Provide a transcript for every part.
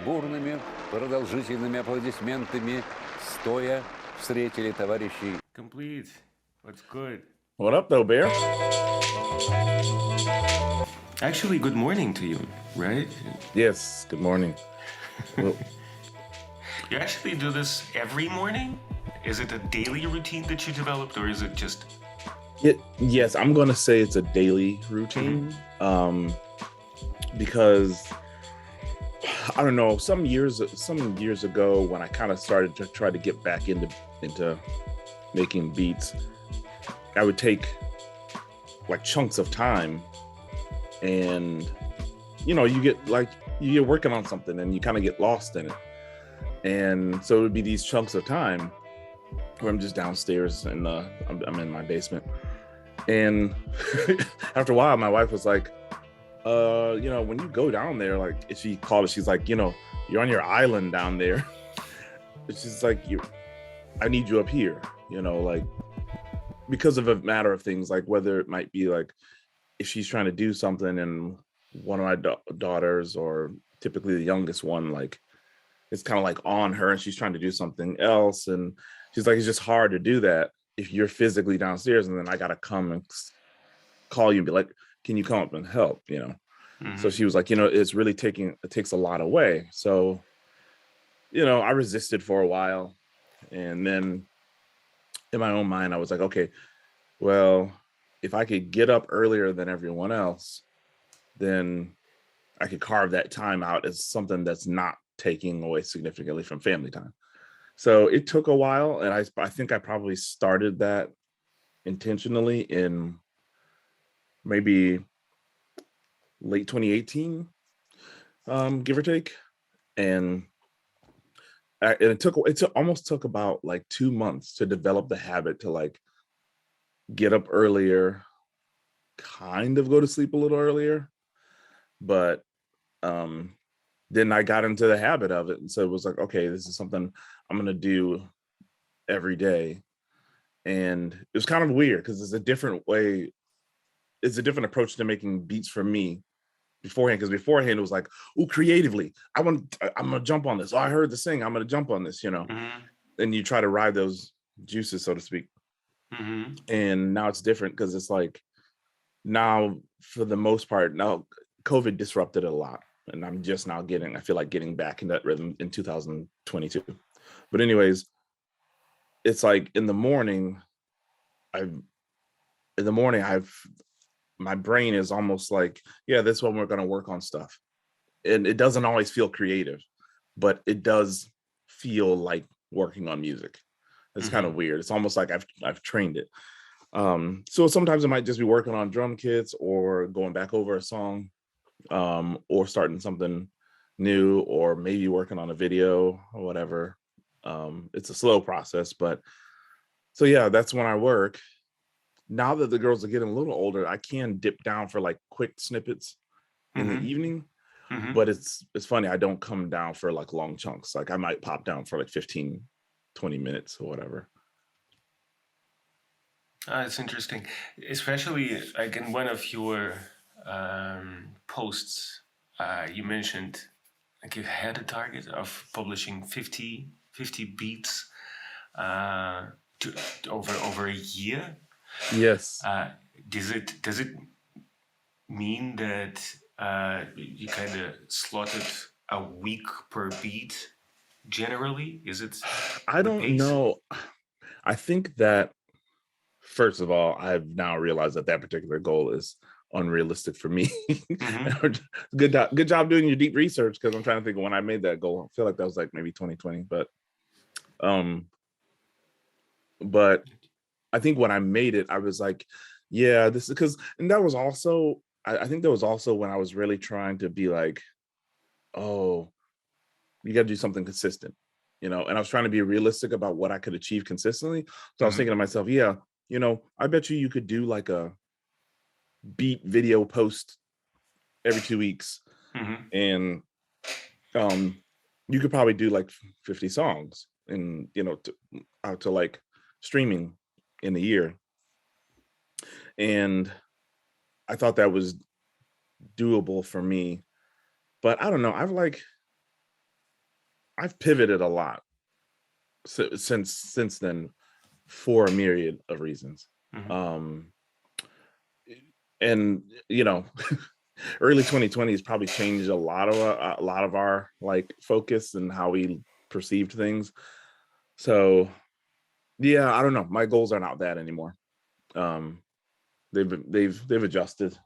бурными, продолжительными аплодисментами, стоя встретили товарищей. Complete. What's good? What up, though, Bear? Actually, good morning to you, right? Yes, good morning. Well, You actually do this every morning? Is it a daily routine that you developed, or is it just... yes, I'm going to say it's a daily routine. Because I don't know, some years ago when I kind of started to try to get back into making beats, I would take like chunks of time, and you get working on something and you kind of get lost in it. And so it would be these chunks of time where I'm just downstairs and I'm in my basement. And after a while, my wife was like, when you go down there, like, if she called it, she's like, you're on your island down there. It's just like, I need you up here, like, because of a matter of things, like whether it might be like if she's trying to do something and one of my daughters, or typically the youngest one, like, it's kind of like on her and she's trying to do something else. And she's like, it's just hard to do that if you're physically downstairs and then I got to come and call you and be like, can you come up and help, So she was like, it's really it takes a lot away. So, I resisted for a while. And then in my own mind, I was like, okay, well, if I could get up earlier than everyone else, then I could carve that time out as something that's not taking away significantly from family time. So it took a while. And I think I probably started that intentionally in maybe late 2018, give or take. And it almost took about like 2 months to develop the habit to like get up earlier, kind of go to sleep a little earlier. But then I got into the habit of it. And so it was like, okay, this is something I'm going to do every day. And it was kind of weird because it's a different way. It's a different approach to making beats for me beforehand. Because beforehand it was like, oh, creatively, I'm going to jump on this. Oh, I heard the sing, I'm going to jump on this, And you try to ride those juices, so to speak. And now it's different because it's like, now for the most part, now COVID disrupted it a lot. And I'm just now I feel like getting back in that rhythm in 2022. But anyways, it's like in the morning, my brain is almost like, yeah, this one we're going to work on stuff. And it doesn't always feel creative, but it does feel like working on music. It's kind of weird. It's almost like I've trained it. So sometimes it might just be working on drum kits or going back over a song, or starting something new, or maybe working on a video or whatever. It's a slow process, but so yeah, that's when I work. Now that the girls are getting a little older, I can dip down for like quick snippets in the evening, but it's funny. I don't come down for like long chunks. Like I might pop down for like 15, 20 minutes or whatever. It's interesting, especially like in one of your posts, you mentioned like you had a target of publishing 50 beats over a year. Yes. Does it mean that you kind of slotted a week per beat generally? Is it? I don't know. I think that, first of all, I've now realized that particular goal is unrealistic for me. Good job doing your deep research, because I'm trying to think of when I made that goal. I feel like that was like maybe 2020, but I think when I made it, I was like, yeah, this is because, and that was also, I think that was also when I was really trying to be like, oh, you got to do something consistent, and I was trying to be realistic about what I could achieve consistently. So I was thinking to myself, yeah, I bet you could do like a beat video post every 2 weeks, and you could probably do like 50 songs and out to like streaming in a year. And I thought that was doable for me, but I don't know, I've pivoted a lot since then for a myriad of reasons. Mhm. And early 2020 has probably changed a lot of our like focus and how we perceived things. So yeah, I don't know. My goals are not that anymore. Um, they've adjusted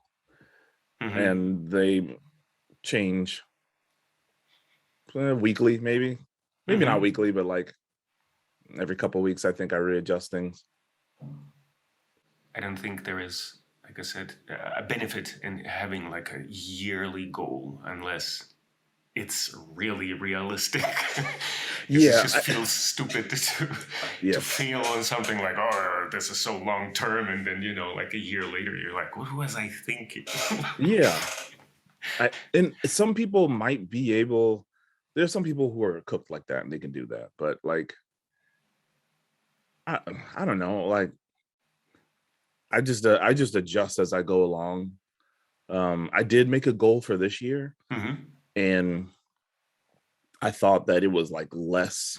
Mhm. and they change weekly, maybe not Mhm. weekly, but like every couple of weeks. I think I readjust things. I don't think there is, like I said, a benefit in having like a yearly goal unless it's really realistic. Because it Yeah, just feels stupid to yes, fail on something like, oh, this is so long term, and then like a year later, you're like, what was I thinking? yeah. And some people might be able. There's some people who are cooked like that and they can do that, but like I, I don't know. Like I just adjust as I go along. I did make a goal for this year, Hmm. and I thought that it was like less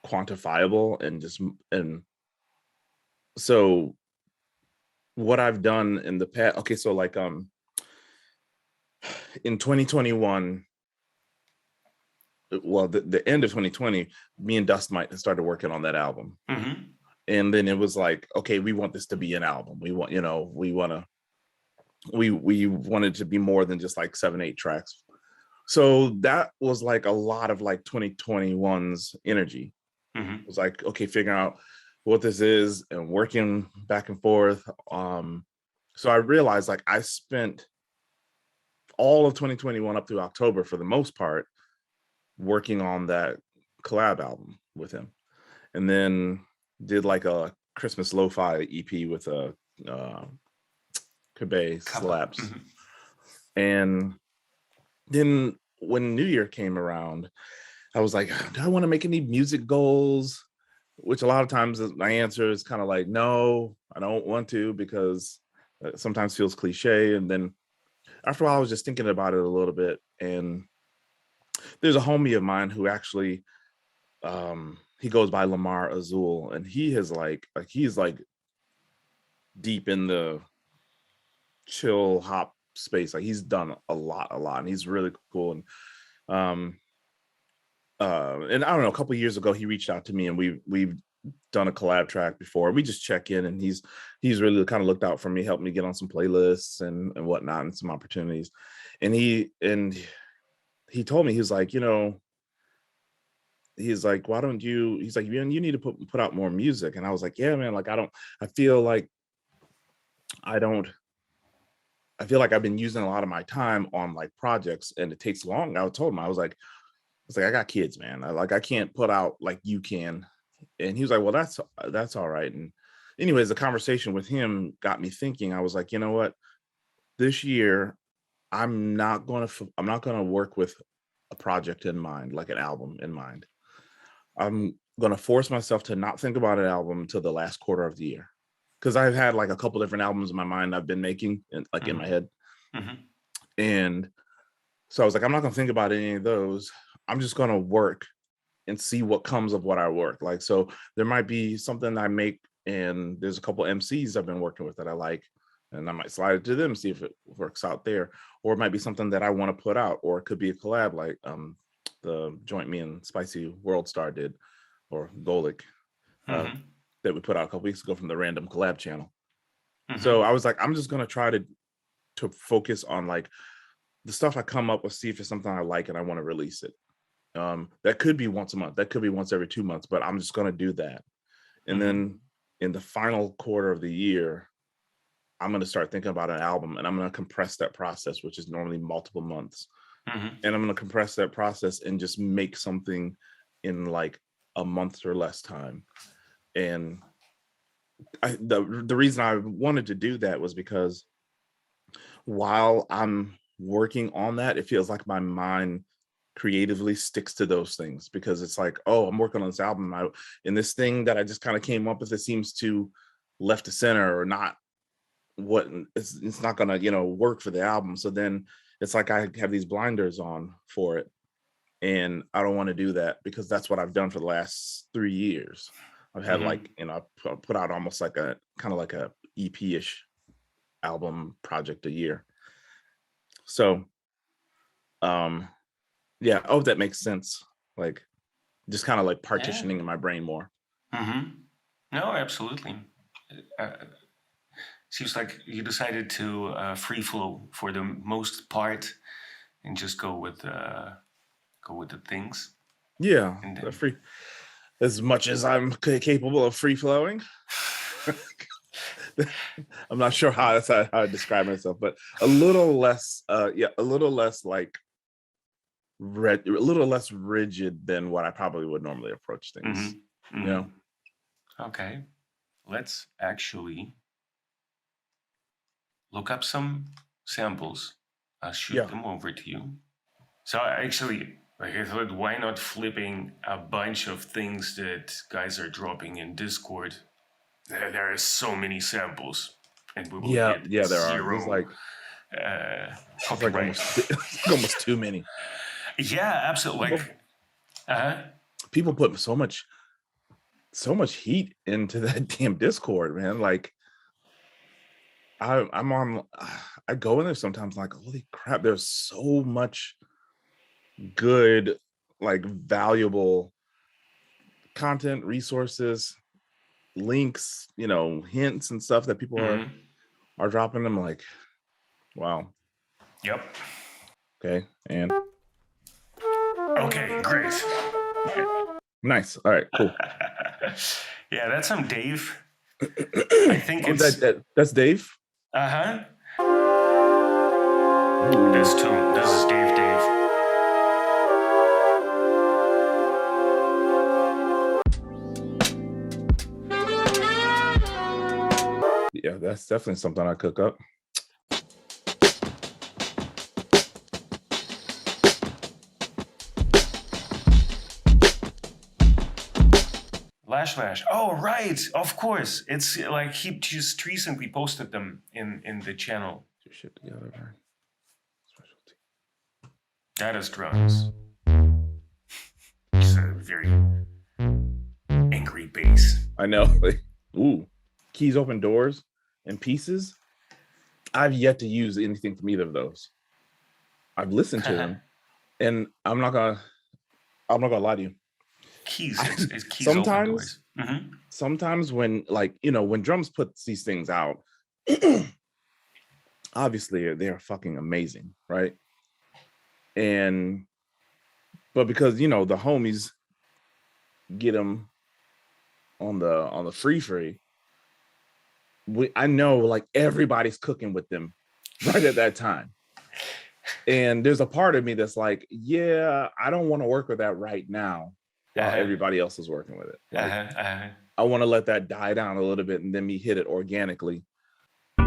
quantifiable and so what I've done in the past. Okay, so like in 2021, well, the end of 2020, me and Dust Mite started working on that album, Hmm. and then it was like, okay, we want this to be an album. We want, we wanted to be more than just like 7-8 tracks. So that was like a lot of like 2021's energy. It Hmm. was like, okay, figuring out what this is and working back and forth. So I realized like I spent all of 2021 up through October for the most part working on that collab album with him, and then did like a Christmas lo-fi EP with a Kabe Kappa. Slaps. Hmm. And then when New Year came around, I was like, do I want to make any music goals? Which a lot of times my answer is kind of like, no, I don't want to, because it sometimes feels cliche. And then after a while, I was just thinking about it a little bit. And there's a homie of mine who actually, he goes by Lamar Azul, and he has he's like deep in the chill hop space. Like he's done a lot, and he's really cool. Um, and I don't know, a couple of years ago, he reached out to me, and we've done a collab track before. We just check in, and he's really kind of looked out for me, helped me get on some playlists and whatnot, and some opportunities. And he told me, he was like, he's like, why don't you? He's like, you need to put out more music. And I was like, yeah, man. Like I feel like I don't. I feel like I've been using a lot of my time on like projects, and it takes long. I told him, I was like, I got kids, man. I can't put out like you can. And he was like, well, that's all right. And anyways, the conversation with him got me thinking. I was like, you know what? This year, I'm not gonna work with a project in mind, like an album in mind. I'm gonna force myself to not think about an album until the last quarter of the year, because I've had like a couple different albums in my mind I've been making, like in my Hmm. head. Hmm. And so I was like, I'm not gonna think about any of those. I'm just gonna work and see what comes of what I work. Like, so there might be something I make, and there's a couple MCs I've been working with that I like, and I might slide it to them, see if it works out there. Or it might be something that I want to put out, or it could be a collab like the joint me and Spicy World Star did, or Golek, uh, Hmm. that we put out a couple weeks ago from the Random Collab channel. So Hmm. I was like, I'm just gonna try to focus on like the stuff I come up with, see if it's something I like and I want to release it. That could be once a month, that could be once every 2 months, but I'm just going to do that. And Hmm. then in the final quarter of the year, I'm going to start thinking about an album, and I'm going to compress that process, which is normally multiple months. Hmm. And I'm going to compress that process and just make something in like a month or less time. And the reason I wanted to do that was because while I'm working on that, it feels like my mind creatively sticks to those things, because it's like, oh, I'm working on this album, and this thing that I just kind of came up with, it seems to left to center, or not what it's not gonna work for the album. So then it's like I have these blinders on for it. and I don't want to do that because that's what I've done for the last 3 years. I've had like, I put out almost like a kind of like a EP-ish album project a year. So, yeah, oh, that makes sense. Like, just kind of like partitioning in my brain more. No, absolutely. Seems like you decided to free flow for the most part and just go with the things. Yeah, And then, free as much as I'm capable of free flowing. I'm not sure how I describe myself, but a little less, a little less like a little less rigid than what I probably would normally approach things. You know? Okay, let's actually look up some samples. I'll shoot them over to you. So actually, like I thought, why not flipping a bunch of things that guys are dropping in Discord? There are so many samples, and we will get there zero. are. There's like, it's like almost too many. Yeah, absolutely. People put so much heat into that damn Discord, man. Like, I'm on. I go in there sometimes, like, holy crap! There's so much good, like, valuable content, resources, links, hints and stuff that people are dropping them. Like, wow. Yep. Okay, and okay, great. Nice. All right, cool. Yeah, that's some Dave. I think it's that's Dave. This too. This is Dave. Yeah, that's definitely something I cook up. Lash. Oh, right. Of course. It's like he just recently posted them in the channel. Your shit together, man. Specialty. That is drums. It's a very angry bass. I know. Like, ooh, keys open doors and pieces. I've yet to use anything from either of those. I've listened to them, and I'm not gonna lie to you. Keys sometimes open doors. Sometimes when, like, when drums puts these things out, obviously they're fucking amazing, right? But because the homies get them on the free, I know, like, everybody's cooking with them right at that time. And there's a part of me that's like, yeah, I don't want to work with that right now. Everybody else is working with it. Like, I want to let that die down a little bit and then me hit it organically. Oh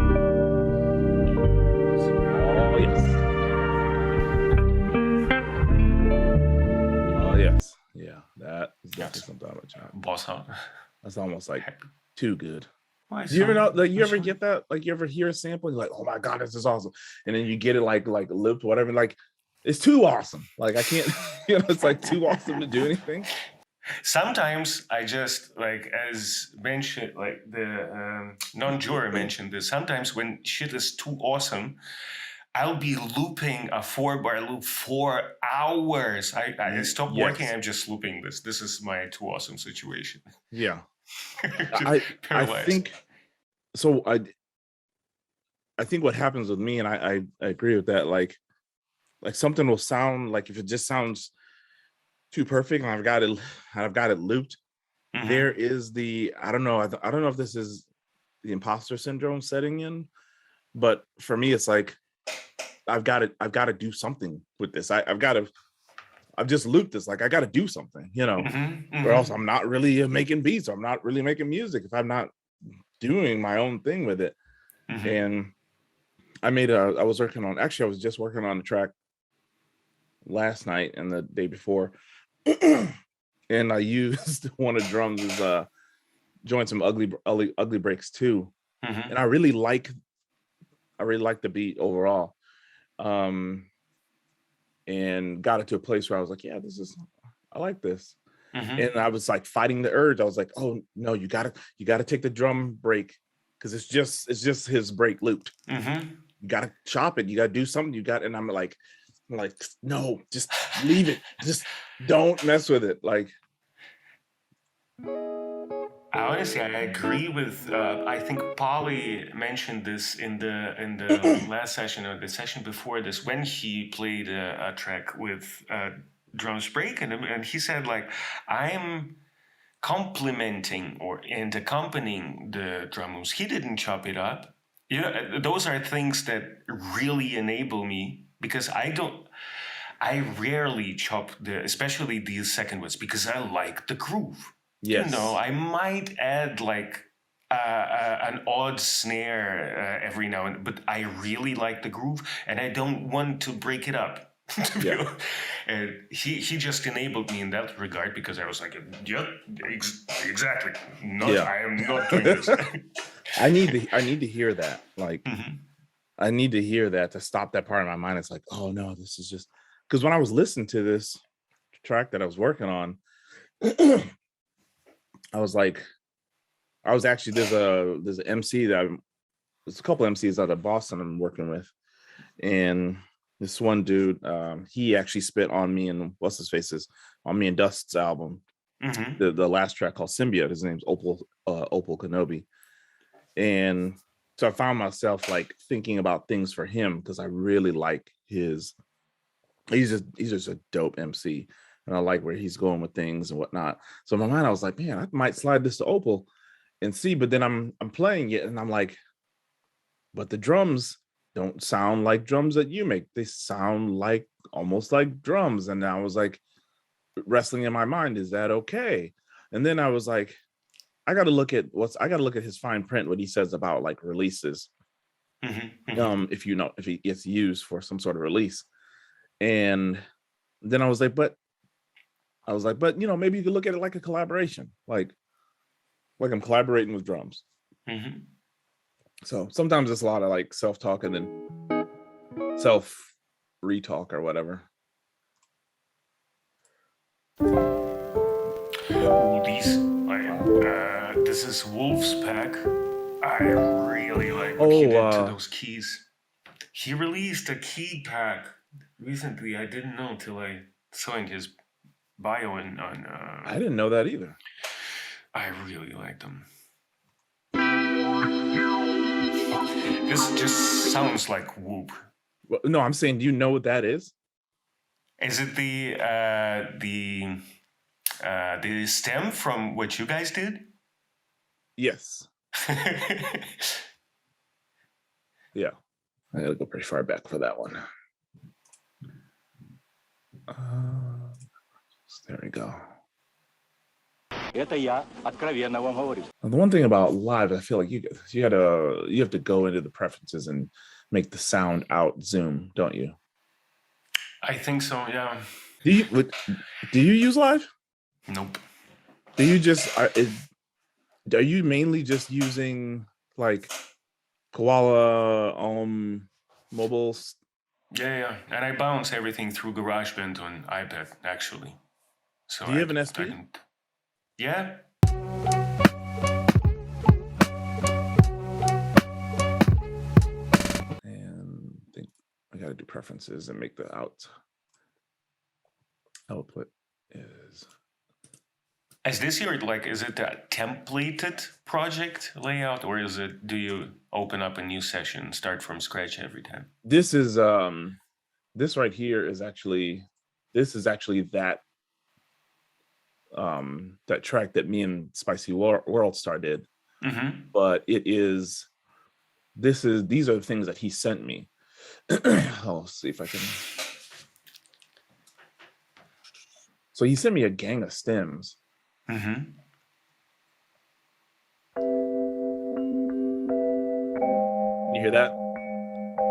yes. Yeah, that is definitely something I'm trying. Boss, huh? That's almost like too good. Why Do you ever know? Like, you ever get that? Like, you ever hear a sample and you're like, oh my god, this is awesome, and then you get it like lipped, whatever. Like, it's too awesome. Like, I can't. It's like too awesome to do anything. Sometimes I just, like, as mentioned, like the non-juror mentioned this. Sometimes when shit is too awesome, I'll be looping a 4-bar loop for hours. I stop working. I'm just looping this. This is my too awesome situation. Yeah. I think so. I think what happens with me, and I agree with that. Like something will sound like, if it just sounds too perfect, and I've got it looped. There is I don't know if this is the imposter syndrome setting in, but for me, it's like, I've got to do something with this. I've just looped this. Like, I got to do something, or else I'm not really making beats. Or I'm not really making music if I'm not doing my own thing with it. And I was just working on a track last night and the day before, and I used one of drums as join some ugly breaks too. And I really like the beat overall. and got it to a place where I was like, yeah, I like this. Mm-hmm. And I was like fighting the urge. I was like, oh no, you gotta take the drum break, because it's just his break looped. Mm-hmm. You gotta chop it. You gotta do something. And I'm like, no, just leave it. Just don't mess with it. Like, Honestly, I agree with. I think Polly mentioned this in the last session or the session before this, when he played a track with drums break, and he said like, I'm complementing and accompanying the drum moves. He didn't chop it up. You know, those are things that really enable me, because I rarely chop especially these second ones, because I like the groove. yes. You know, I might add like an odd snare every now and then, but I really like the groove, and I don't want to break it up. Yeah. And he just enabled me in that regard, because I was like, yeah, exactly. I am not doing this. I need to hear that. Like, Mm-hmm. I need to hear that to stop that part of my mind. It's like, oh no, this is just, because when I was listening to this track that I was working on, I was actually, there's an MC there's a couple MCs out of Boston I'm working with, and this one dude, he actually spit on me and what's his face's on me and Dust's album, Mm-hmm. the last track called Symbiote. His name's Opal Kenobi, and so I found myself like thinking about things for him, because I really like he's just a dope MC, and I like where he's going with things and whatnot. So in my mind, I was like, man, I might slide this to Opal and see. But then I'm playing it, and I'm like, but the drums don't sound like drums that you make. They sound like almost like drums. And I was like, wrestling in my mind, is that okay? And then I was like, I got to look at his fine print, what he says about like releases. Mm-hmm. Mm-hmm. If he gets used for some sort of release. And then I was like, but maybe you could look at it like a collaboration, like I'm collaborating with drums. Mm-hmm. So sometimes it's a lot of like self-talk and then self-retalk or whatever. Ooh, this is Wolf's Pack. I really like what he did to those keys. He released a key pack recently. I didn't know till I saw in his bio on. I didn't know that either. I really like them. This just sounds like Whoop. Well, no, I'm saying, do you know what that is? Is it the stem from what you guys did? Yes. Yeah, I gotta go pretty far back for that one. There we go. The one thing about live, I feel like you have to go into the preferences and make the sound out zoom, don't you? I think so, yeah. Do you use live? Nope. Do you just are you mainly just using like Koala mobiles? Yeah, and I bounce everything through GarageBand on iPad actually. So do you have an SP? Yeah. And I think I gotta do preferences and make the output is. Is this is it a templated project layout, or do you open up a new session, start from scratch every time? This is this right here is actually that that track that me and Spicy World Star did. Mm-hmm. But these are the things that he sent me. I'll see if I can. So he sent me a gang of stems. Mm-hmm. You hear that?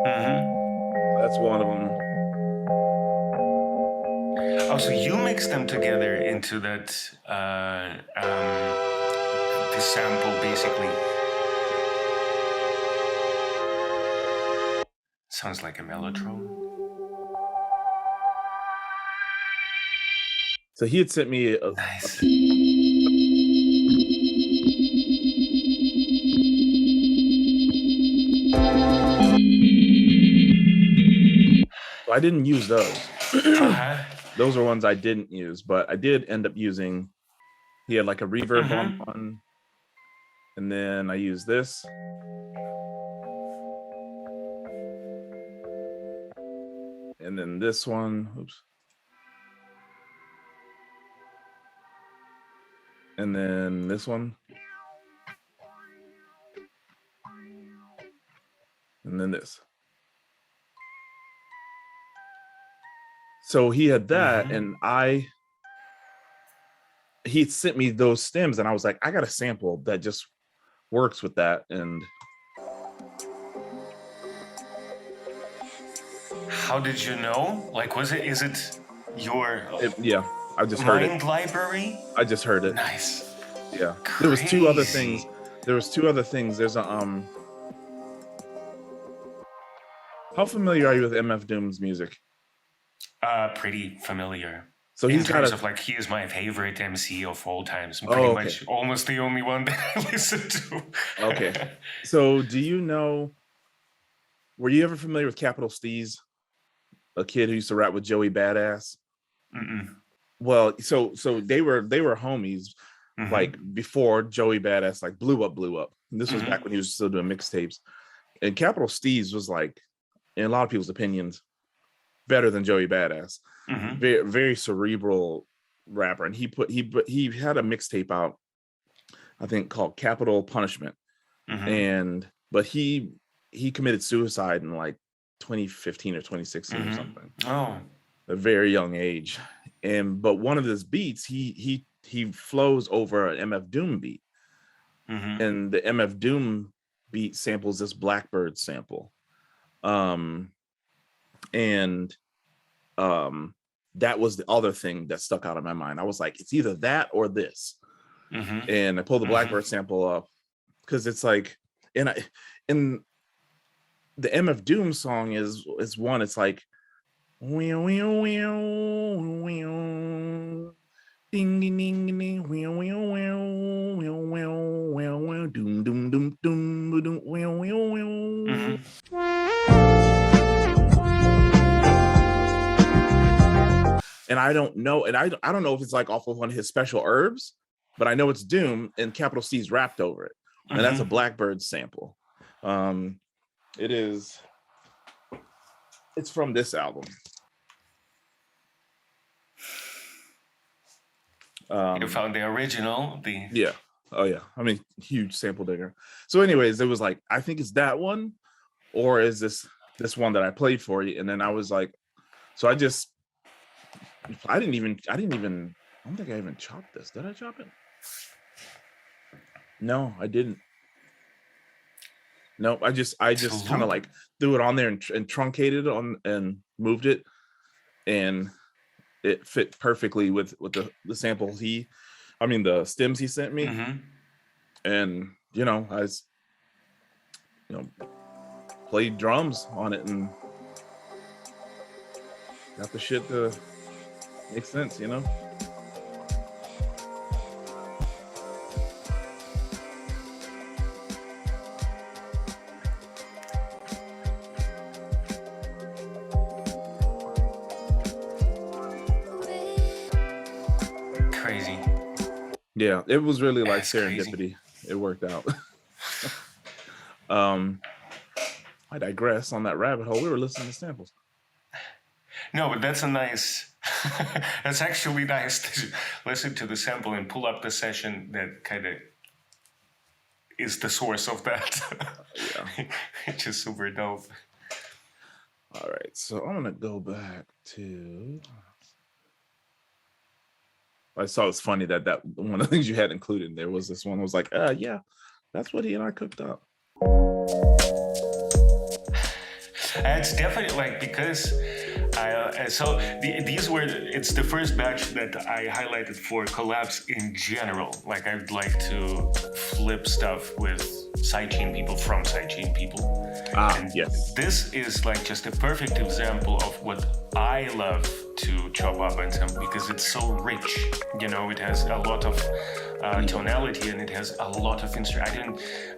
Mm-hmm. That's one of them. Oh, so you mix them together into that the sample, basically. Sounds like a mellotron. So he had sent me Nice. I didn't use those. Uh-huh. Those are ones I didn't use, but I did end up using. He had like a reverb on one, and then I used this. And then this one, oops. And then this one. And then this. So he had that, and he sent me those stems, and I was like, I got a sample that just works with that. And how did you know? Like, is it your yeah, I just heard mind library? I just heard it. Nice. Yeah. Crazy. There was two other things. There's a how familiar are you with MF Doom's music? Pretty familiar. So in he's got terms of like, he is my favorite MC of all times. Pretty much almost the only one that I listen to. Okay. So do you know, were you ever familiar with Capital Steez? A kid who used to rap with Joey Badass? Well, so they were homies like before Joey Badass like blew up. And this was back when he was still doing mixtapes. And Capital Steez was like, in a lot of people's opinions, better than Joey Badass. Very, very cerebral rapper. And he had a mixtape out, I think, called Capital Punishment. But he committed suicide in like 2015 or 2016 or something. Oh, a very young age. But one of his beats, he flows over an MF Doom beat. And the MF Doom beat samples this Blackbird sample. That was the other thing that stuck out of my mind. I was like, it's either that or this. And I pulled the Blackbird sample up because it's like, and the MF Doom song is one. It's like, ding ding ding ding, doom doom doom doom doom. And I don't know, and I don't know if it's like off of one of his special herbs, but I know it's Doom, and Capital Steez rapped over it, and that's a Blackbird sample. It's from this album. You found the original. Yeah. Oh yeah. I mean, huge sample digger. So, anyways, it was like, I think it's that one, or is this one that I played for you? And then I was like, so I don't think I even chopped this. Did I chop it? No, I didn't. No, I just kind of like threw it on there and truncated it and moved it, and it fit perfectly with the sample the stems he sent me. And I played drums on it and got the shit to make sense, Crazy. Yeah, it was really like That's serendipity. crazy. It worked out. I digress on that rabbit hole. We were listening to samples. No, but that's that's actually nice to listen to the sample and pull up the session that kind of is the source of that. Yeah. Which is super dope. All right, so I'm gonna go back to. I saw it's funny that one of the things you had included in there was this one. I was like, yeah, that's what he and I cooked up. It's definitely like, because These were, it's the first batch that I highlighted for collabs in general. Like I'd like to flip stuff with sidechain people from sidechain people. And yes. This is like just a perfect example of what I love to chop up and some, because it's so rich. You know, it has a lot of tonality and it has a lot of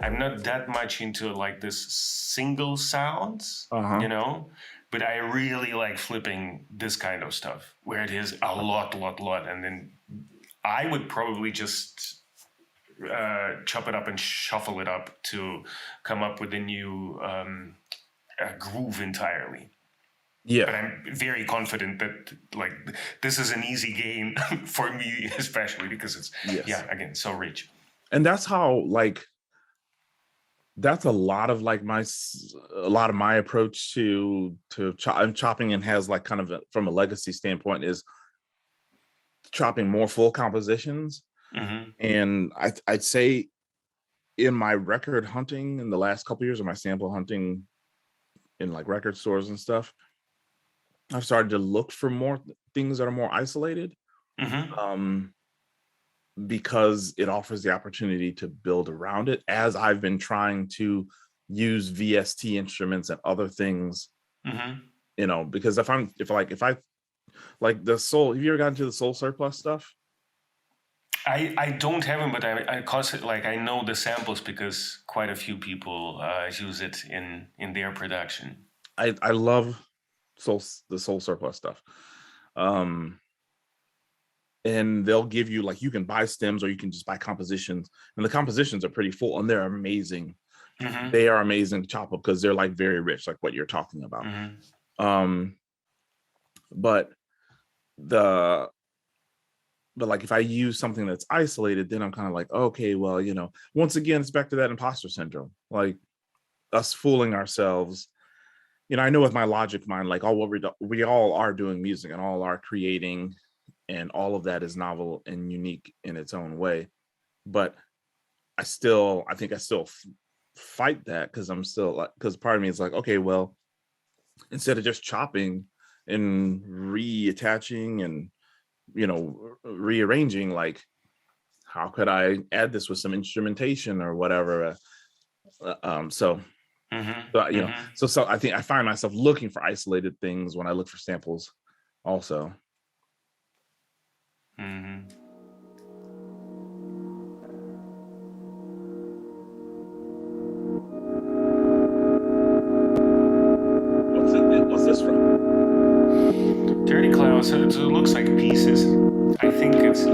I'm not that much into like this single sounds, you know, but I really like flipping this kind of stuff where it is a lot, and then I would probably just chop it up and shuffle it up to come up with a new groove entirely. Yeah. But I'm very confident that like this is an easy gain for me, especially because it's again so rich. And that's how like that's a lot of my approach to chopping, and has like kind of from a legacy standpoint is chopping more full compositions. And I'd say in my record hunting in the last couple of years, or my sample hunting in like record stores and stuff, I've started to look for more things that are more isolated, because it offers the opportunity to build around it, as I've been trying to use VST instruments and other things, you know, because if I like the soul, have you ever gotten to the soul surplus stuff? I don't have them, but I cause it, like I know the samples because quite a few people use it in their production. I love the soul surplus stuff, and they'll give you like, you can buy stems or you can just buy compositions, and the compositions are pretty full and they're amazing. They are amazing to chop up because they're like very rich, like what you're talking about. But like if I use something that's isolated, then I'm kind of like, okay, well, you know, once again, it's back to that imposter syndrome, like us fooling ourselves. You know, I know with my logic mind, like we all are doing music and all are creating, and all of that is novel and unique in its own way. But I think I still fight that, because I'm still like, because part of me is like, okay, well, instead of just chopping and reattaching and, you know, rearranging, like how could I add this with some instrumentation or whatever? So you know, so I think I find myself looking for isolated things when I look for samples also. What's this from? Dirty Clouds. So it looks like pieces. I think it's.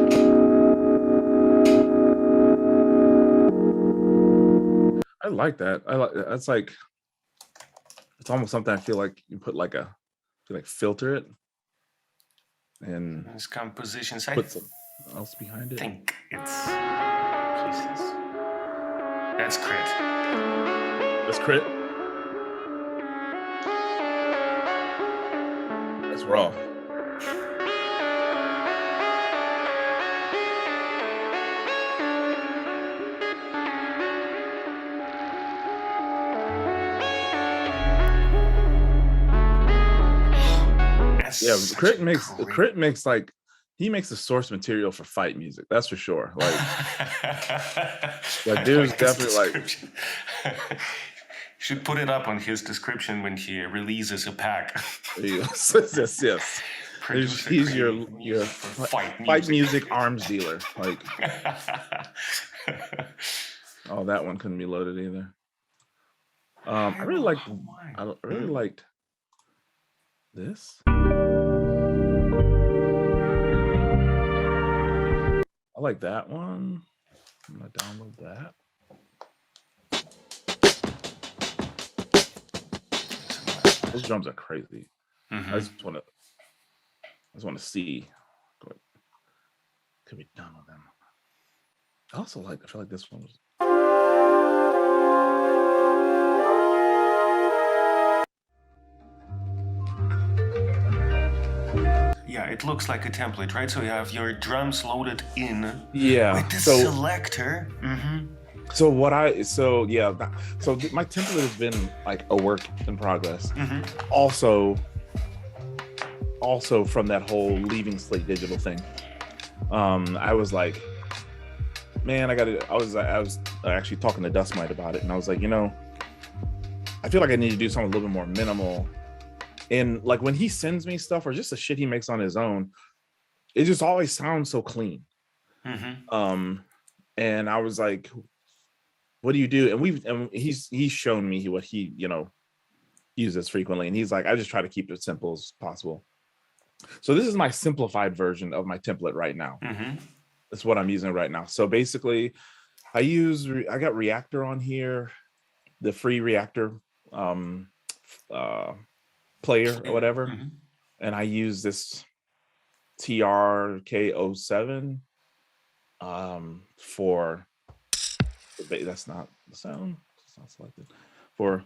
I like that. That's like, it's almost something I feel like you put like filter it and There's compositions. put something else behind I it. think it's pieces. That's crit. That's crit. That's raw. Yeah, Crit makes like, he makes the source material for fight music. That's for sure. Like there's definitely like. Should put it up on his description when he releases a pack. Yes. He's your fight music arms dealer. Like, oh, that one couldn't be loaded either. I really liked this. I like that one. I'm gonna download that. Those drums are crazy. I just want to see what could be done with them. I feel like this one was. Yeah, it looks like a template, right? So you have your drums loaded in. Yeah. With the selector. So my template has been like a work in progress. Also, also from that whole leaving Slate Digital thing. I was like, man, I was actually talking to Dust Mite about it, and I was like, I feel like I need to do something a little bit more minimal. And like when he sends me stuff or just the shit he makes on his own, it just always sounds so clean. And I was like, what do you do? And he's shown me what he, uses frequently. And he's like, I just try to keep it as simple as possible. So this is my simplified version of my template right now. That's what I'm using right now. So basically I got Reactor on here, the free Reactor player or whatever. And I use this TRK07 for, that's not the sound, it's not selected, for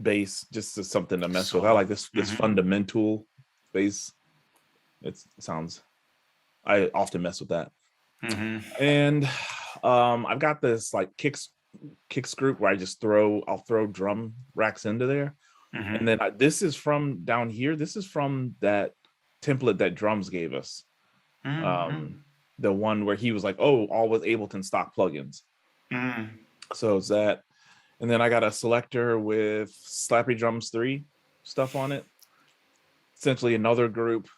bass, just as something to mess with. I like this fundamental bass. It sounds, I often mess with that. And I've got this like kicks group where I'll throw drum racks into there. And then this is from down here. This is from that template that Drums gave us. The one where he was like, oh, all with Ableton stock plugins. So it's that. And then I got a selector with Slappy Drums 3 stuff on it. Essentially another group.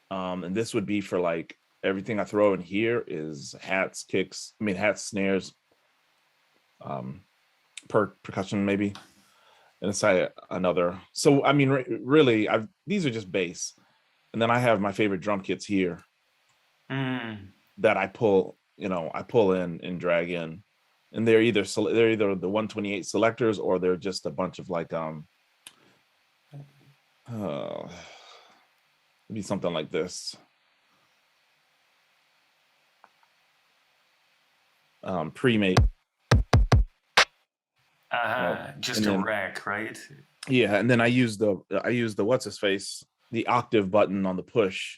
And this would be for like everything I throw in here is hats, snares, percussion maybe. And inside another. So I mean, really, these are just bass. And then I have my favorite drum kits here that I pull in and drag in. And they're either the 128 selectors or they're just a bunch of like maybe something like this. Pre-made. Just a rack, right? Yeah, and then I use the what's his face, the octave button on the push.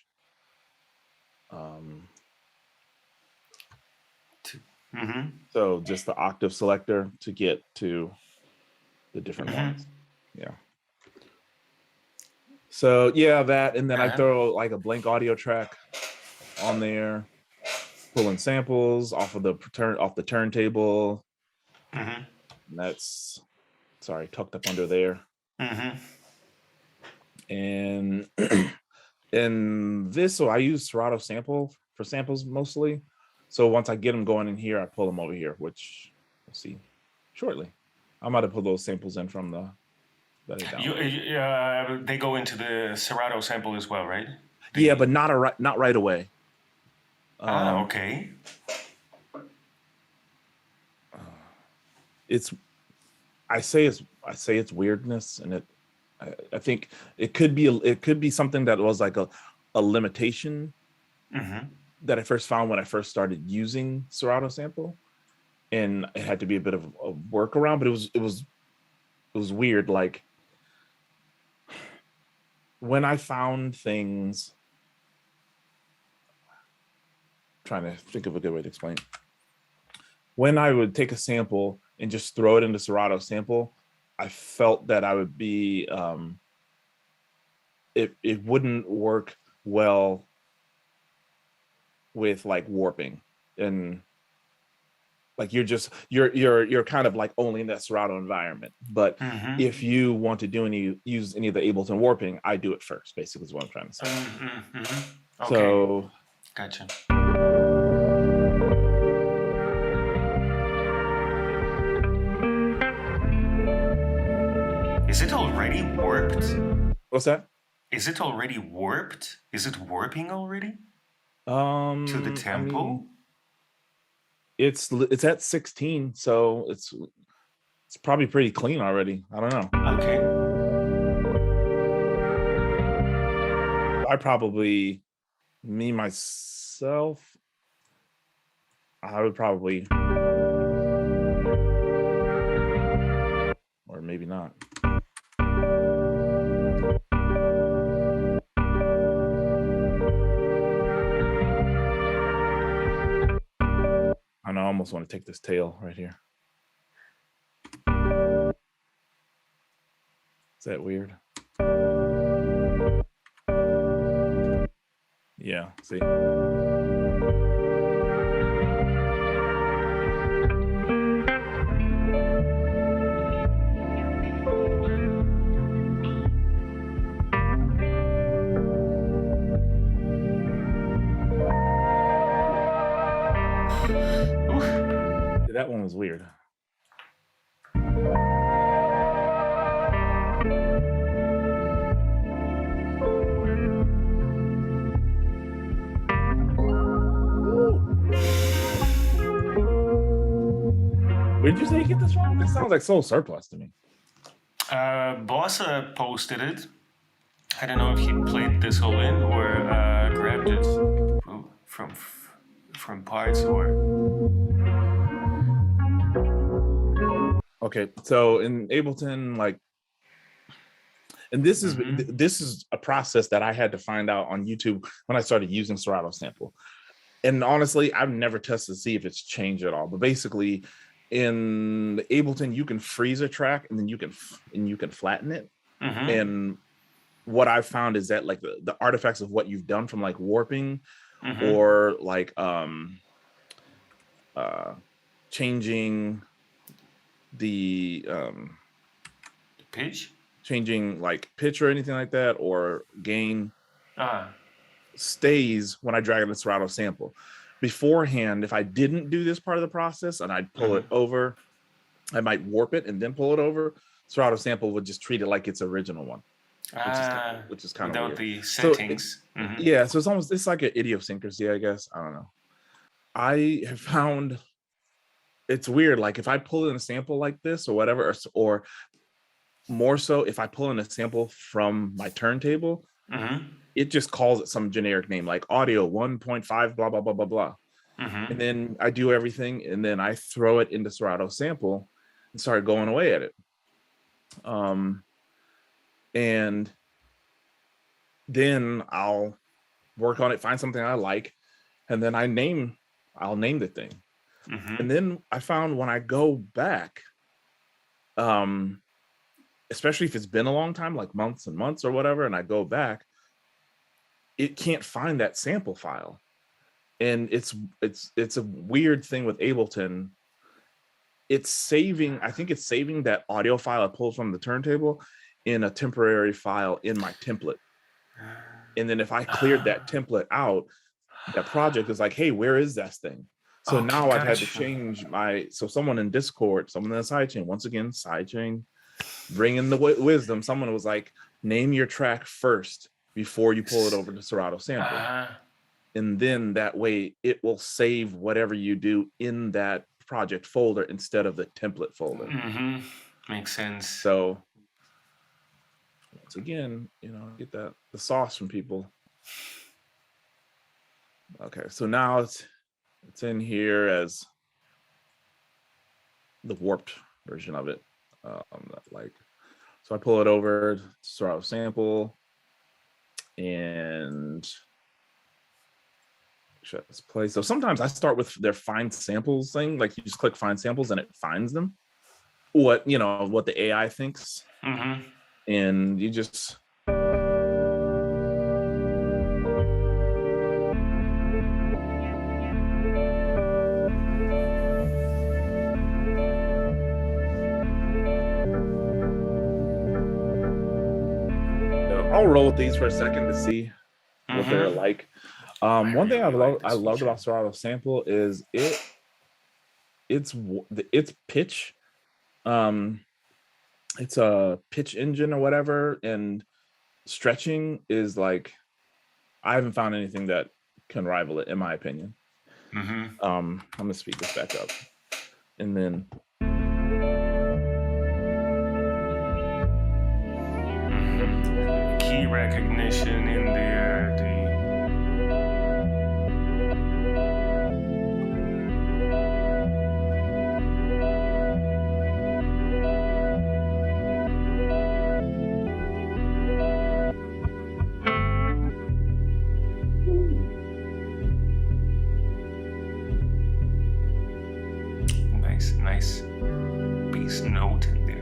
So just the octave selector to get to the different ones. Yeah. So yeah, that, and then I throw like a blank audio track on there, pulling samples off the turntable. And that's tucked up under there. And this, so I use Serato Sample for samples mostly. So once I get them going in here, I pull them over here, which we'll see shortly. I might have put those samples in from the they go into the Serato Sample as well, right? Yeah, but not right away. Okay. I say it's weirdness, and I think it could be something that was like a limitation that I first found when I first started using Serato Sample, and it had to be a bit of a workaround. But it was weird. Like when I found things, trying to think of a good way to explain. When I would take a sample and just throw it into Serato Sample, I felt that I would be it wouldn't work well with like warping, and like you're kind of like only in that Serato environment. But if you want to use any of the Ableton warping, I do it first, basically is what I'm trying to say. Okay. So gotcha. Is it already warped? What's that? Is it already warped? Is it warping already? To the tempo? I mean, it's at 16, so it's probably pretty clean already. I don't know. Okay. I probably, myself, I would probably, or maybe not. I know, I almost want to take this tail right here. Is that weird? Yeah. See. That one was weird. Where did you say you get this from? This sounds like Soul Surplus to me. Bossa posted it. I don't know if he played this whole in or grabbed it from parts or. Okay, so in Ableton, like, and this is a process that I had to find out on YouTube when I started using Serato Sample. And honestly, I've never tested to see if it's changed at all. But basically, in Ableton, you can freeze a track and then you can flatten it. And what I've found is that like the artifacts of what you've done from like warping or like changing the pitch, changing like pitch or anything like that, or gain stays when I drag it in Serato Sample. Beforehand, if I didn't do this part of the process and I'd pull it over, I might warp it and then pull it over. Serato Sample would just treat it like its original one, which is kind of without weird. the settings. Yeah, so it's like an idiosyncrasy, I guess. I don't know. I have found it's weird. Like if I pull in a sample like this or whatever, or more so if I pull in a sample from my turntable, it just calls it some generic name like audio 1.5 blah blah blah blah blah. And then I do everything and then I throw it into Serato Sample and start going away at it. And then I'll work on it, find something I like, and then I'll name the thing. And then I found when I go back, especially if it's been a long time, like months and months or whatever, and I go back, it can't find that sample file. And it's a weird thing with Ableton. I think it's saving that audio file I pulled from the turntable in a temporary file in my template. And then if I cleared that template out, that project is like, hey, where is that thing? So now I've had to change so someone in Discord, someone in the sidechain, once again, sidechain, bring in the wisdom. Someone was like, name your track first before you pull it over to Serato Sample. And then that way it will save whatever you do in that project folder instead of the template folder. Makes sense. So once again, get the sauce from people. Okay, so now it's in here as the warped version of it. So I pull it over to Serato Sample and shut this play. So sometimes I start with their find samples thing, like you just click find samples and it finds them. What the AI thinks. And you just I'll roll with these for a second to see what they're like. One thing I loved about Serato Sample is its pitch. It's a pitch engine or whatever, and stretching is like, I haven't found anything that can rival it in my opinion. I'm gonna speed this back up, and then key recognition in there. Nice bass note in there.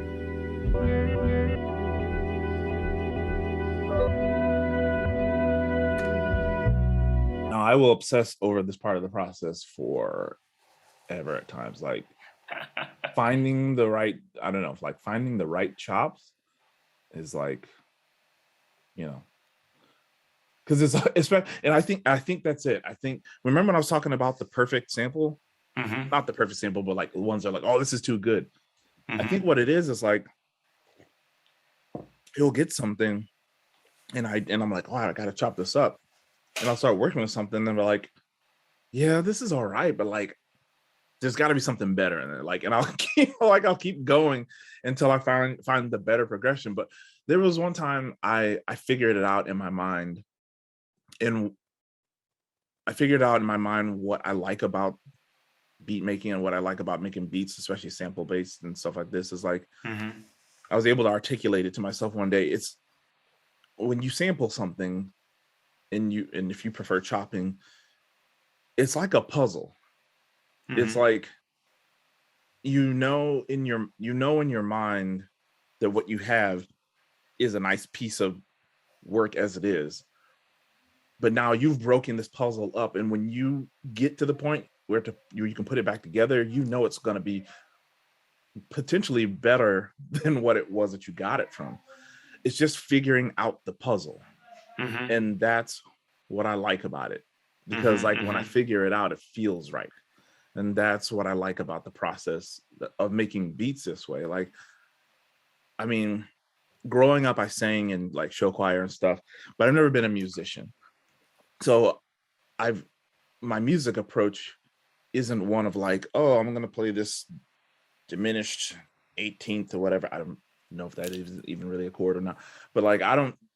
I will obsess over this part of the process forever at times. Like finding the right, I don't know, like finding the right chops is like, you know, because it's and I think that's it. I think, remember when I was talking about the perfect sample? Mm-hmm. Not the perfect sample, but like the ones that are like, oh, this is too good. Mm-hmm. I think what it is like he'll get something and I'm like, oh, I gotta chop this up. And I'll start working with something and they're like, yeah, this is all right, but like there's got to be something better in it. Like, and I'll keep going until I find the better progression. But there was one time I figured it out in my mind, and I figured out in my mind what I like about beat making and what I like about making beats, especially sample based and stuff like this, is like Mm-hmm. I was able to articulate it to myself one day. It's when you sample something and if you prefer chopping, it's like a puzzle. Mm-hmm. It's like you know in your mind that what you have is a nice piece of work as it is, but now you've broken this puzzle up, and when you get to the point where you can put it back together, you know it's going to be potentially better than what it was that you got it from. It's just figuring out the puzzle. Mm-hmm. And that's what I like about it, because like when I figure it out, it feels right. And that's what I like about the process of making beats this way. Like, I mean, growing up, I sang in like show choir and stuff, but I've never been a musician. So my music approach isn't one of like, oh, I'm going to play this diminished 18th or whatever. I don't know if that is even really a chord or not, but like,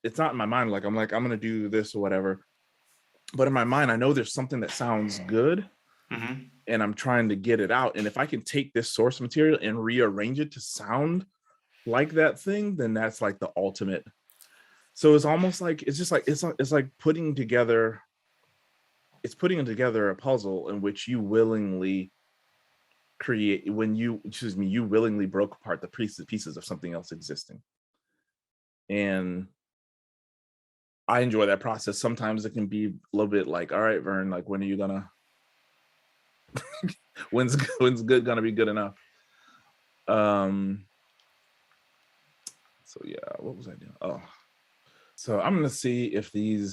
it's not in my mind. Like, I'm going to do this or whatever. But in my mind, I know there's something that sounds good. Mm-hmm. And I'm trying to get it out. And if I can take this source material and rearrange it to sound like that thing, then that's like the ultimate. So it's almost like it's like putting together a puzzle in which you willingly you willingly broke apart the pieces of something else existing. And I enjoy that process. Sometimes it can be a little bit like, all right, Vern, like when are you gonna when's good gonna be good enough? So yeah, what was I doing? Oh, so I'm gonna see if I'm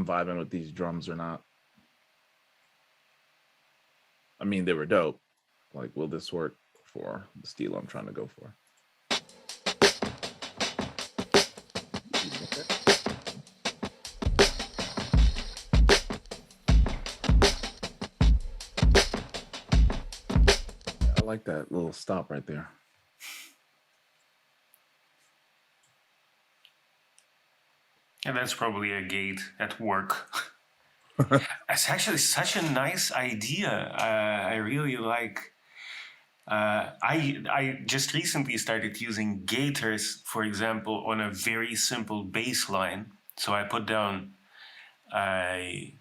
vibing with these drums or not. I mean, they were dope. Like, will this work for the steel I'm trying to go for? I like that little stop right there. And that's probably a gate at work. It's actually such a nice idea. I really like. I just recently started using gators, for example, on a very simple bass line. So I put down a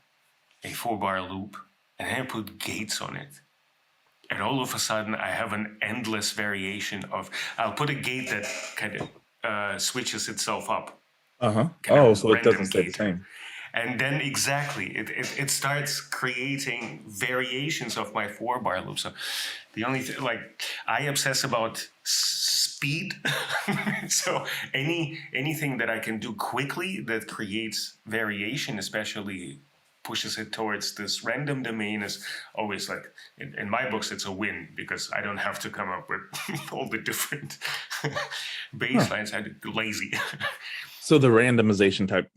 4-bar loop, and then I put gates on it. And all of a sudden, I have an endless variation of. I'll put a gate that kind of switches itself up. Oh, so it doesn't stay the same. And then exactly, it starts creating variations of my 4-bar loop. So the only thing, like, I obsess about speed. So anything that I can do quickly that creates variation, especially pushes it towards this random domain, is always like, in my books, it's a win, because I don't have to come up with all the different bass lines. I'm lazy. So the randomization type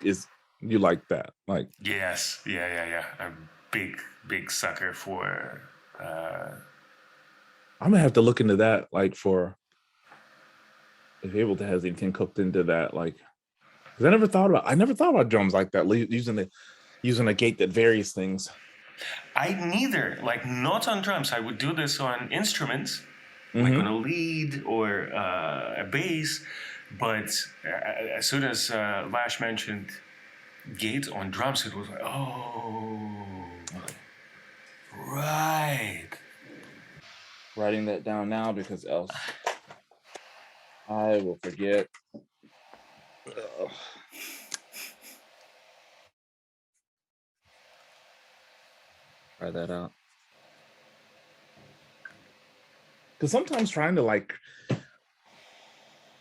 is, you like that? Like, yes, yeah. I'm big sucker for. I'm gonna have to look into that. Like, for if Ableton has anything cooked into that, like, because I never thought about drums like that, using a gate that varies things. I neither, like, not on drums. I would do this on instruments, like on a lead or a bass. But as soon as Lash mentioned gate on drums, it was like, oh, right. Writing that down now, because else I will forget. Ugh. try that out. Because sometimes trying to like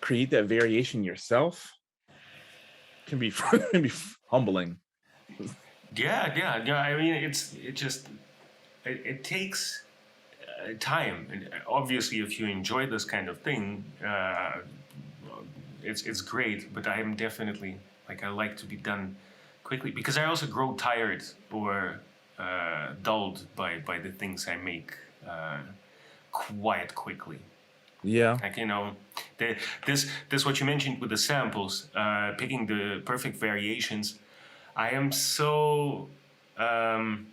create that variation yourself can be humbling. Yeah. I mean, it takes time, and obviously, if you enjoy this kind of thing, it's great. But I am definitely like I like to be done quickly because I also grow tired or dulled by the things I make quite quickly. Yeah. Like, you know, this what you mentioned with the samples, picking the perfect variations. I am so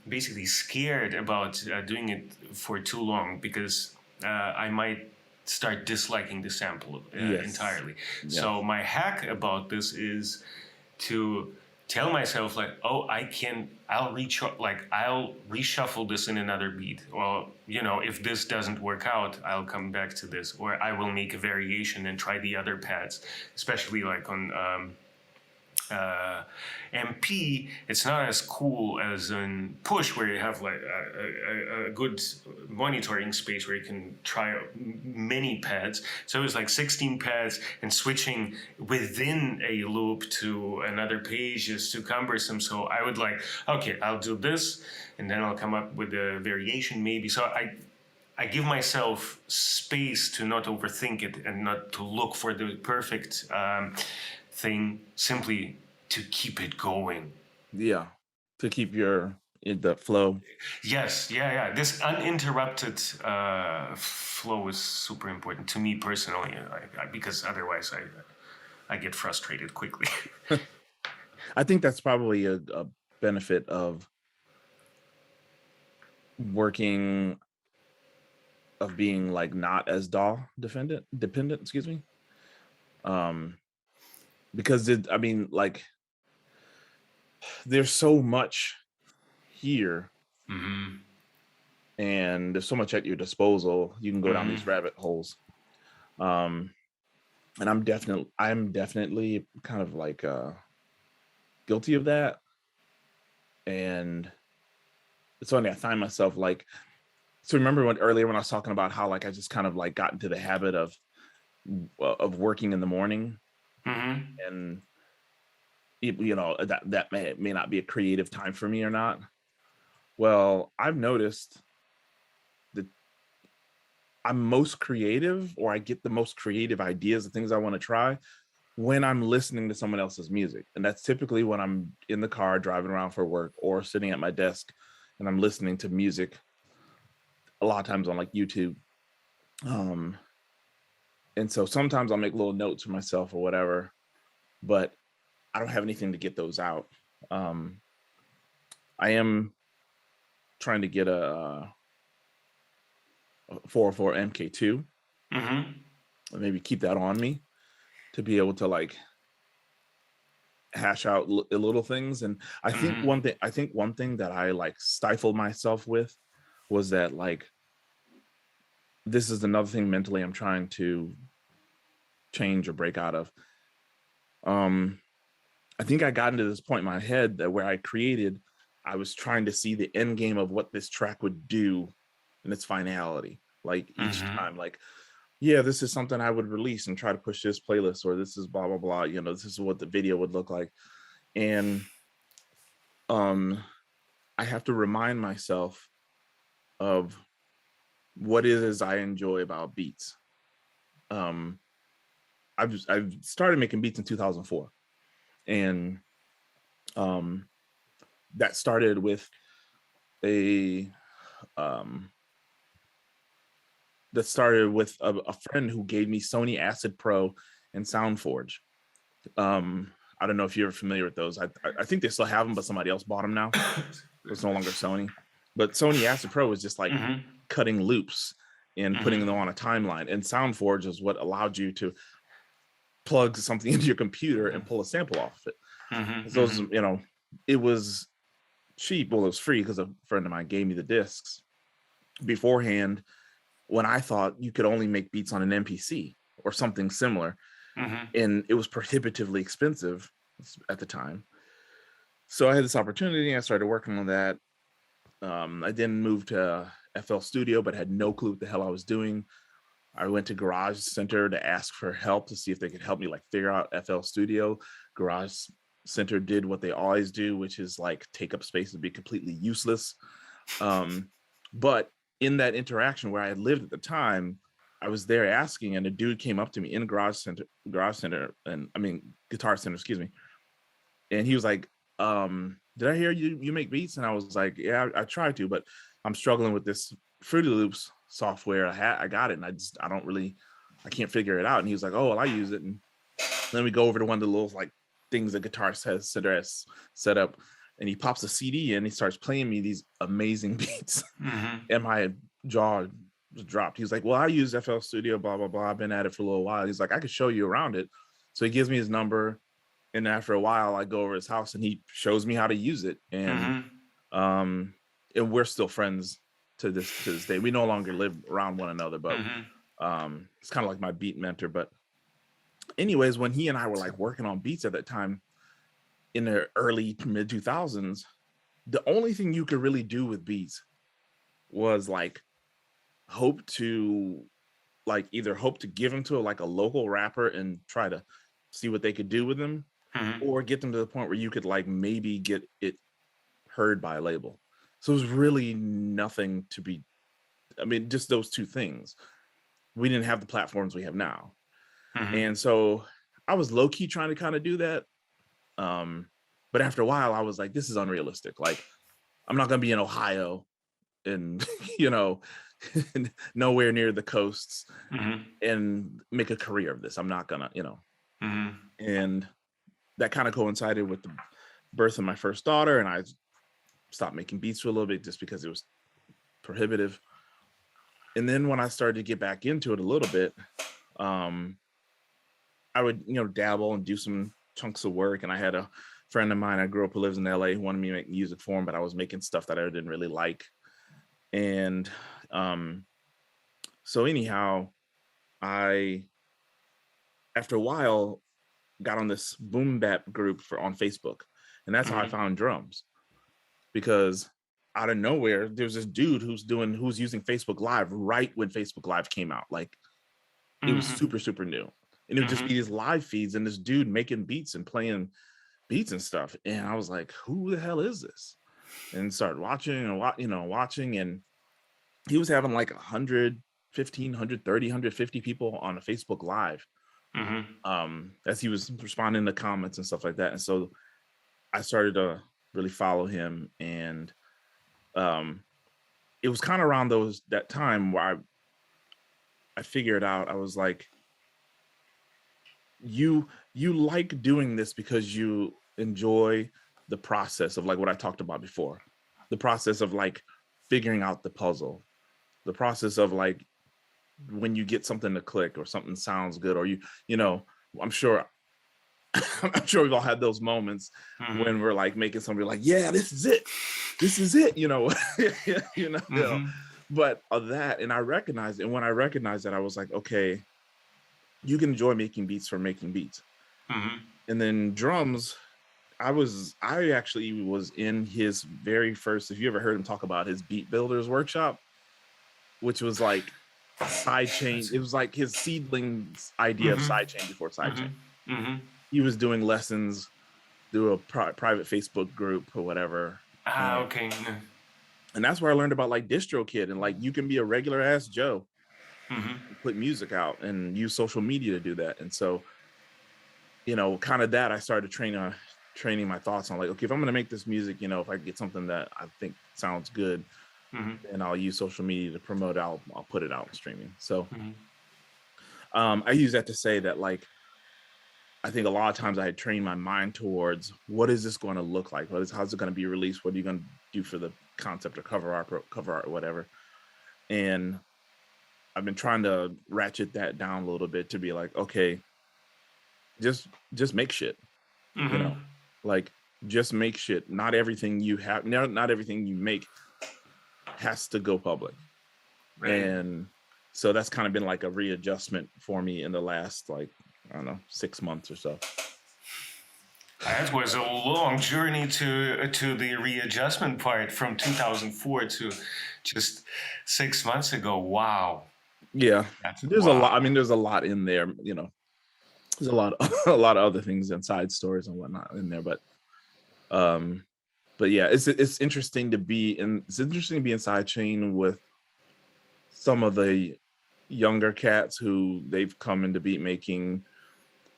basically scared about doing it for too long because I might start disliking the sample Yes. entirely. Yes. So my hack about this is to tell myself like, oh, I'll reshuffle this in another beat. Or, you know, if this doesn't work out, I'll come back to this. Or I will make a variation and try the other pads, especially like on MP, it's not as cool as in push where you have like a good monitoring space where you can try out many pads. So it was like 16 pads, and switching within a loop to another page is too cumbersome. So I would like, okay, I'll do this, and then I'll come up with a variation maybe. So I give myself space to not overthink it and not to look for the perfect thing, simply to keep it going. Yeah, to keep in the flow. Yes, yeah. This uninterrupted flow is super important to me personally, because otherwise I get frustrated quickly. I think that's probably a benefit of being like not as DAW dependent, excuse me. Because I mean, like, there's so much here, and there's so much at your disposal. You can go down these rabbit holes. And I'm definitely kind of like guilty of that. And it's funny, I find myself like, so remember earlier when I was talking about how like I just kind of like got into the habit of working in the morning, and you know that may not be a creative time for me or not. Well, I've noticed that I'm most creative, or I get the most creative ideas, the things I want to try, when I'm listening to someone else's music. And that's typically when I'm in the car driving around for work or sitting at my desk and I'm listening to music, a lot of times on like YouTube. And so sometimes I'll make little notes for myself or whatever, but I don't have anything to get those out. I am trying to get a 404 MK2. Maybe keep that on me to be able to like hash out little things. And I think one thing that I like stifled myself with was that like, this is another thing mentally I'm trying to change or break out of. I think I got into this point in my head that where I was trying to see the end game of what this track would do in its finality. Like each time, like, yeah, this is something I would release and try to push this playlist, or this is blah, blah, blah, you know, this is what the video would look like. And I have to remind myself of what it is I enjoy about beats. I've started making beats in 2004, and that started with a friend who gave me Sony Acid Pro and SoundForge. I don't know if you're familiar with those. I think they still have them, but somebody else bought them now. It's no longer Sony. But Sony Acid Pro is just like cutting loops and putting them on a timeline. And SoundForge is what allowed you to plug something into your computer and pull a sample off of it. So you know, it was cheap. Well, it was free because a friend of mine gave me the discs beforehand, when I thought you could only make beats on an MPC or something similar. And it was prohibitively expensive at the time. So I had this opportunity. I started working on that. I then moved to FL Studio, but had no clue what the hell I was doing. I went to Garage Center to ask for help to see if they could help me like figure out FL Studio. Garage Center did what they always do, which is like take up space and be completely useless. But in that interaction where I had lived at the time, I was there asking, and a dude came up to me in Garage Center, and I mean Guitar Center, excuse me. And he was like, did I hear you make beats? And I was like, yeah, I try to, but I'm struggling with this Fruity Loops software. I got it, and I can't figure it out. And he was like, oh, well, I use it. And then we go over to one of the little like things that Guitar Center has set up, and he pops a CD in, and he starts playing me these amazing beats. And my jaw was dropped. He was like, well, I use FL Studio, blah, blah, blah. I've been at it for a little while. He's like, I could show you around it. So he gives me his number. And after a while, I go over his house and he shows me how to use it. And and we're still friends to this day. We no longer live around one another, but it's kind of like my beat mentor. But anyways, when he and I were like working on beats at that time in the early to mid 2000s, the only thing you could really do with beats was like either hope to give them to like a local rapper and try to see what they could do with them, or get them to the point where you could like maybe get it heard by a label. So it was really nothing to be, I mean, just those two things. We didn't have the platforms we have now. And so I was low-key trying to kind of do that. But after a while, I was like, this is unrealistic. Like, I'm not going to be in Ohio and, nowhere near the coasts and make a career of this. I'm not going to, and that kind of coincided with the birth of my first daughter. And I stopped making beats for a little bit just because it was prohibitive. And then when I started to get back into it a little bit, I would, dabble and do some chunks of work. And I had a friend of mine, I grew up who lives in LA, who wanted me to make music for him, but I was making stuff that I didn't really like. And so anyhow, I, after a while, got on this boom bap group on Facebook. And that's how I found drums. Because out of nowhere, there's this dude who's using Facebook Live right when Facebook Live came out. Like, it was super, super new. And it would just be these live feeds and this dude making beats and playing beats and stuff. And I was like, who the hell is this? And started watching and watching. And he was having like 100, 15, 130, 150 people on a Facebook Live. As he was responding to comments and stuff like that. And so I started to really follow him. And it was kind of around that time where I figured out, I was like, you like doing this because you enjoy the process of like what I talked about before, the process of like figuring out the puzzle, the process of like when you get something to click or something sounds good, or I'm sure we've all had those moments when we're like making something like, yeah, this is it, but of that. And I recognized it. And when I recognized that, I was like, okay, you can enjoy making beats for making beats. And then drums, I actually was in his very first, if you ever heard him talk about his beat builders workshop, which was like Sidechain. It was like his seedlings idea of Sidechain before Sidechain. He was doing lessons through a private Facebook group or whatever. Okay. And that's where I learned about like DistroKid and like you can be a regular ass Joe, put music out and use social media to do that. And so, kind of that I started training my thoughts on like, okay, if I'm going to make this music, if I get something that I think sounds good, and I'll use social media to promote it, I'll put it out in streaming. So I use that to say that like, I think a lot of times I had trained my mind towards what is this going to look like? How's it going to be released? What are you going to do for the concept or cover art, whatever. And I've been trying to ratchet that down a little bit to be like, okay, just make shit, like just make shit. Not everything you have, not everything you make has to go public. Right. And so that's kind of been like a readjustment for me in the last, like, I don't know, 6 months or so. That was a long journey to the readjustment part from 2004 to just 6 months ago. Wow. Yeah, That's there's a lot. I wow. mean, there's a lot in there. You know, there's a lot, a lot of other things and side stories and whatnot in there. Um, but yeah, it's interesting to be in. It's interesting to be in Sidechain with some of the younger cats who they've come into beat making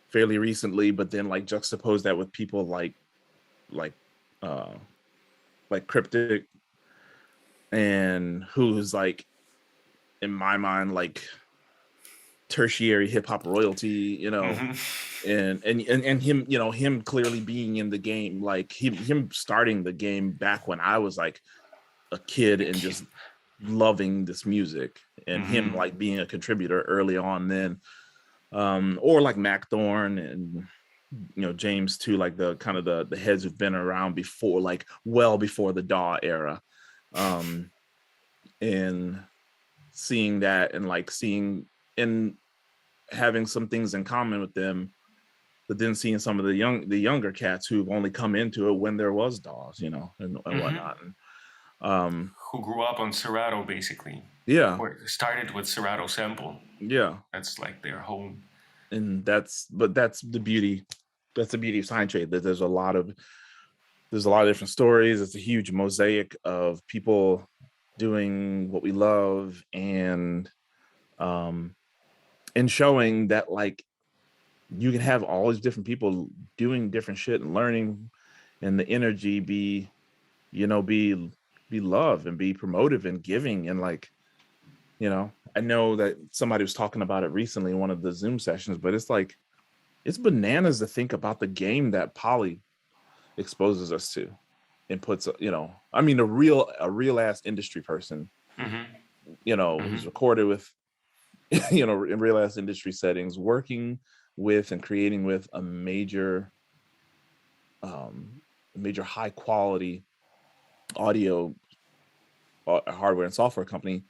fairly recently, but then like juxtapose that with people like uh like Cryptic, and who's like, in my mind, like tertiary hip hop royalty, you know. And him, you know, him clearly being in the game, like him starting the game back when I was like a kid and just loving this music, and him like being a contributor early on then, or like Mac Thorne and, you know, James too, like the kind of the heads who've been around before, like well before the DAW era, and seeing that and like seeing and having some things in common with them, but then seeing some of the younger cats who've only come into it when there was DAWs, you know, and whatnot. And, Who grew up on Serato, basically. yeah, Or started with Serato Sample. yeah, That's like their home. and that's the beauty. That's the beauty of Sidechain, that there's a lot of different stories. It's a huge mosaic of people doing what we love, and showing that like you can have all these different people doing different shit and learning, and the energy be, you know, be love and be promotive and giving. And like, you know, I know that somebody was talking about it recently in one of the Zoom sessions, but it's like, it's bananas to think about the game that Poly exposes us to and puts, you know, I mean, a real ass industry person, you know, who's recorded with, you know, in real ass industry settings, working with and creating with a major high quality audio hardware and software company,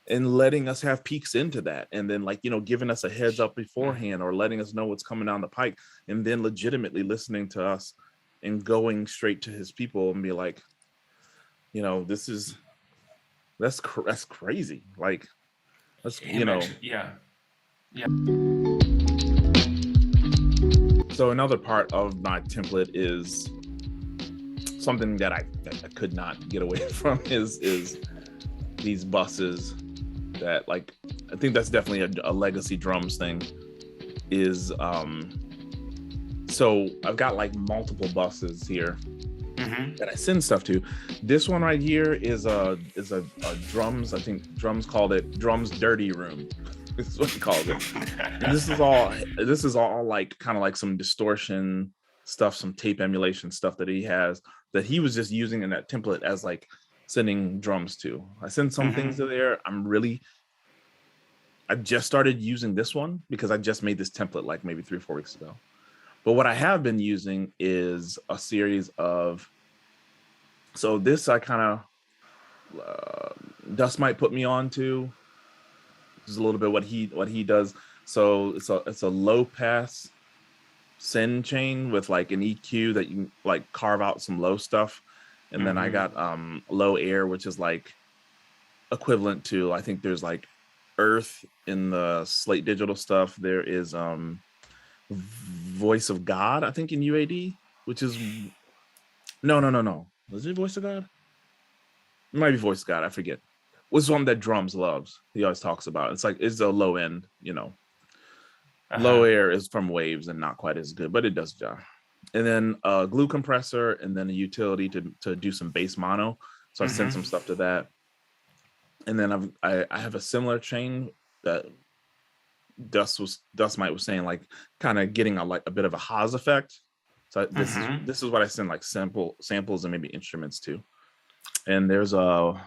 and letting us have peeks into that, and then like, you know, giving us a heads up beforehand, or letting us know what's coming down the pike, and then legitimately listening to us and going straight to his people and be like, you know, that's crazy. Like, that's, you know. Yeah. So another part of my template is something that I could not get away from is these buses that, like, I think that's definitely a legacy drums thing. Is so I've got like multiple buses here that I send stuff to. This one right here is a drums. I think drums called it Drums Dirty Room. This is what he called it. And this is all like kind of like some distortion stuff, some tape emulation stuff that he has, that he was just using in that template as like sending drums to. I send some things to there. I just started using this one because I just made this template like maybe 3 or 4 weeks ago. But what I have been using is a series of, so this I kind of, Dust might put me on to. This is a little bit what he does. So it's a low pass send chain with like an EQ that you can like carve out some low stuff. And then I got low air, which is like equivalent to, I think there's like Earth in the Slate Digital stuff. There is Voice of God, I think, in UAD, which is no. Was it Voice of God? It might be Voice of God, I forget. What's one that Drums loves? He always talks about. It's like, it's a low end, you know. Low air is from Waves and not quite as good, but it does job. And then a glue compressor, and then a utility to do some bass mono. So I sent some stuff to that. And then I have a similar chain that Dust Mite was saying, like kind of getting a bit of a Haas effect. So this is what I send, like samples and maybe instruments to. And there is a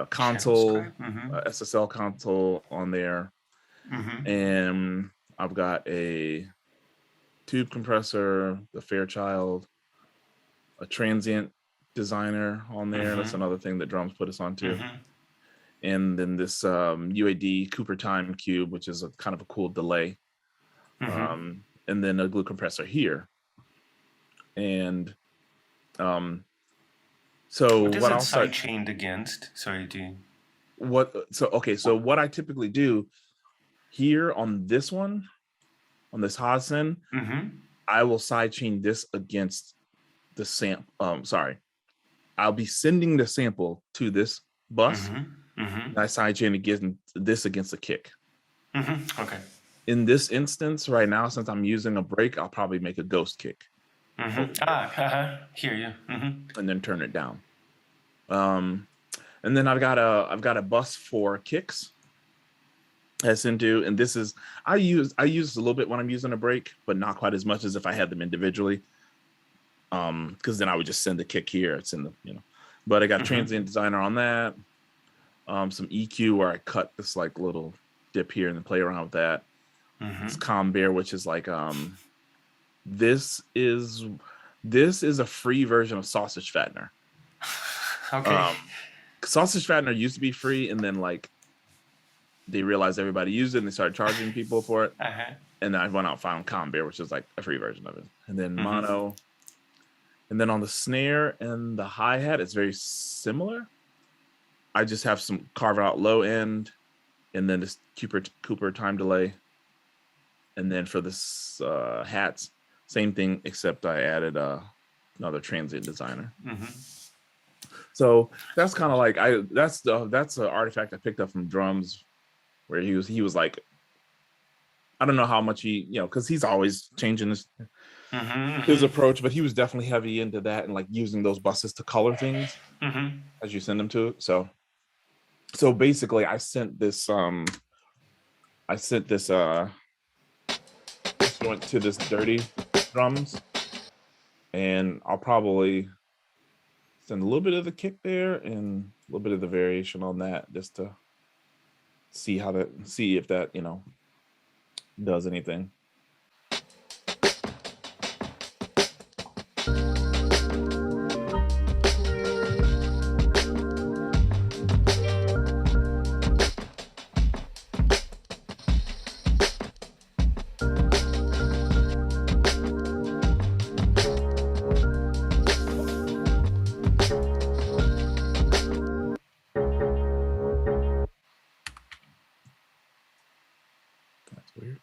console, SSL console on there, and I've got a tube compressor, the Fairchild, a transient designer on there. That's another thing that Drums put us onto. and then this UAD Cooper time cube, which is a kind of a cool delay, and then a glue compressor here. And so what is what it I'll start sidechained against? Sorry, so what I typically do here on this one, on this Hodson, I will sidechain this against the sample. I'll be sending the sample to this bus. And I sidechain against the kick. Okay. In this instance, right now, since I'm using a break, I'll probably make a ghost kick. Hear you. And then turn it down. And then I've got a bus for kicks. That's into, and this is I use a little bit when I'm using a break, but not quite as much as if I had them individually. Because then I would just send the kick here. It's in the, but I got transient designer on that. Some EQ where I cut this like little dip here and then play around with that. It's Bear, which is like this is a free version of Sausage Fattener. Okay. Sausage Fattener used to be free, and then like they realized everybody used it and they started charging people for it. And then I went out and found Bear, which is like a free version of it. And then mono. And then on the snare and the hi-hat, it's very similar. I just have some carve out low end, and then this Cooper time delay. And then for this hats, same thing, except I added another transient designer. So that's kind of like that's an artifact I picked up from drums, where he was like, I don't know how much he, because he's always changing his approach, but he was definitely heavy into that and like using those buses to color things as you send them to it. So basically I sent this joint to this dirty drums, and I'll probably send a little bit of the kick there and a little bit of the variation on that, just to see if that does anything. That's weird.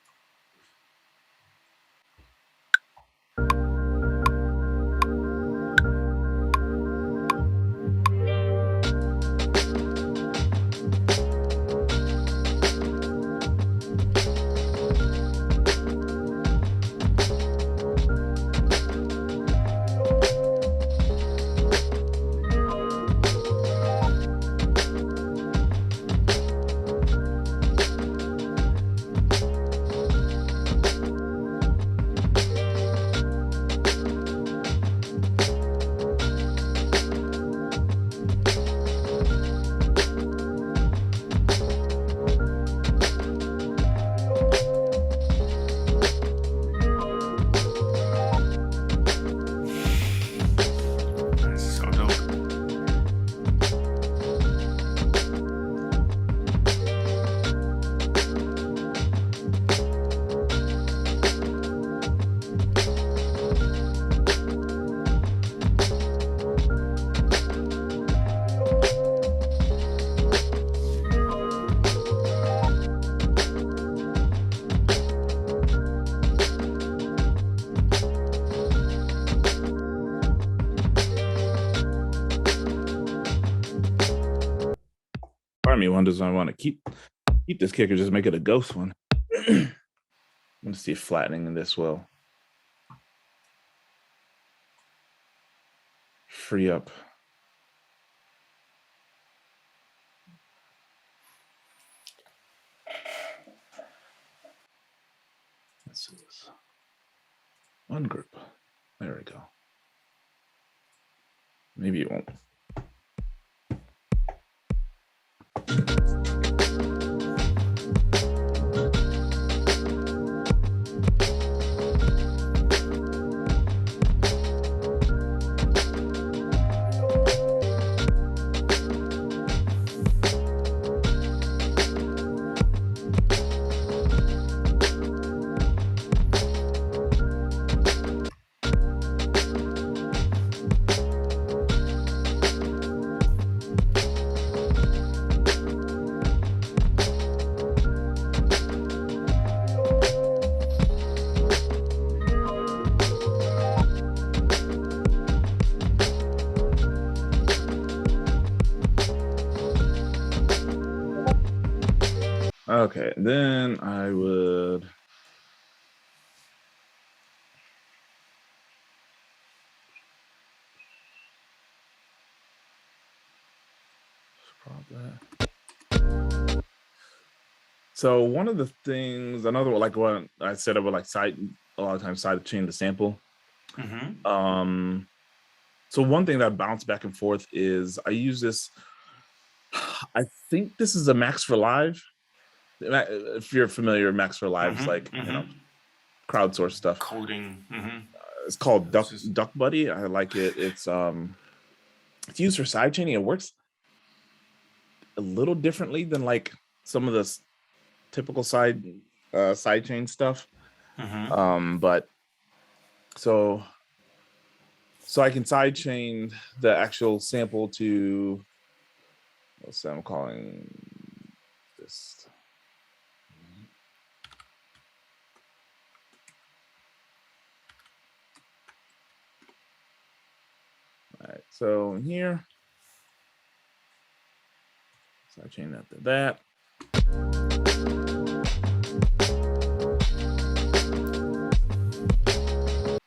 Part of me wonders, I want to keep this kick or just make it a ghost one. I'm gonna see if flattening in this will free up. Let's see this. One group. There we go. Maybe it won't. Okay, then I would. So one of the things, another one, like what I said about like a lot of times Sidechain the sample. So one thing that bounced back and forth is I use this. I think this is a Max for Live. If you're familiar with Max for Live's like you know crowdsource stuff. Coding. It's called Duck Buddy. I like it. It's used for sidechaining. It works a little differently than like some of the typical sidechain stuff. But so I can sidechain the actual sample to, let's say I'm calling this. All right, so in here, sidechain that to that.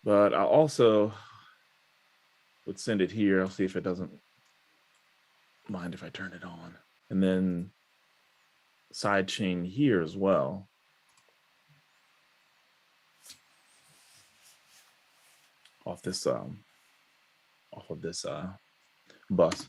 But I also would send it here. I'll see if it doesn't mind if I turn it on. And then sidechain here as well. Off of this bus.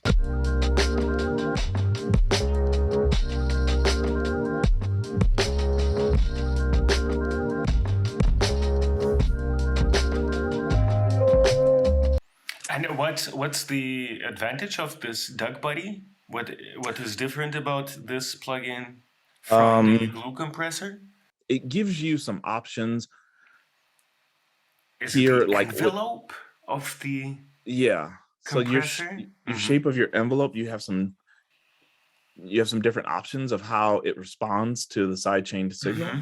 And what's the advantage of this Duck Buddy? What is different about this plugin from the glue compressor? It gives you some options. Is here, it the like envelope of the compressor? So your shape of your envelope, you have some different options of how it responds to the sidechain signal.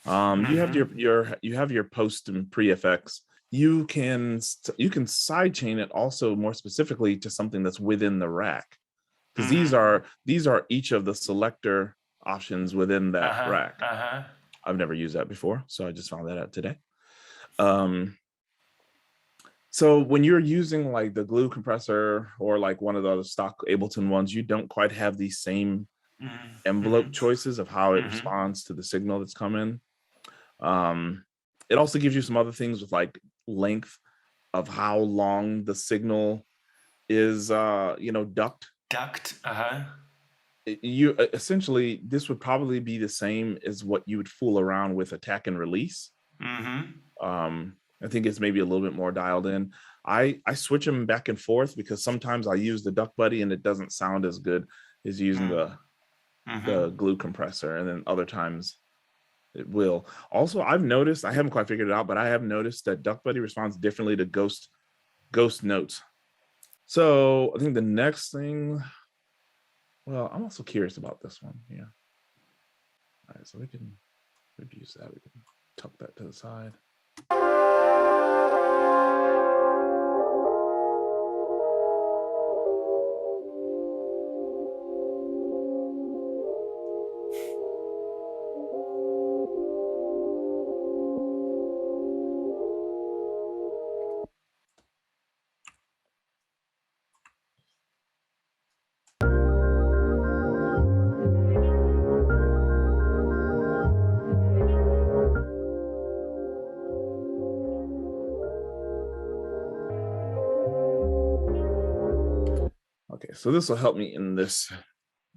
You have your post and pre-effects. You can sidechain it also more specifically to something that's within the rack, because these are each of the selector options within that rack. I've never used that before, so I just found that out today. So when you're using like the glue compressor or like one of the other stock Ableton ones, you don't quite have these same envelope choices of how it responds to the signal that's coming. It also gives you some other things with like length of how long the signal is, ducked. You essentially, this would probably be the same as what you would fool around with attack and release. I think it's maybe a little bit more dialed in. I switch them back and forth because sometimes I use the Duck Buddy and it doesn't sound as good as using the glue compressor, and then other times it will. Also, I've noticed, I haven't quite figured it out, but I have noticed that Duck Buddy responds differently to ghost notes. So I think the next thing, well, I'm also curious about this one here. All right, so we can reduce that. We can tuck that to the side. Okay, so this will help me in this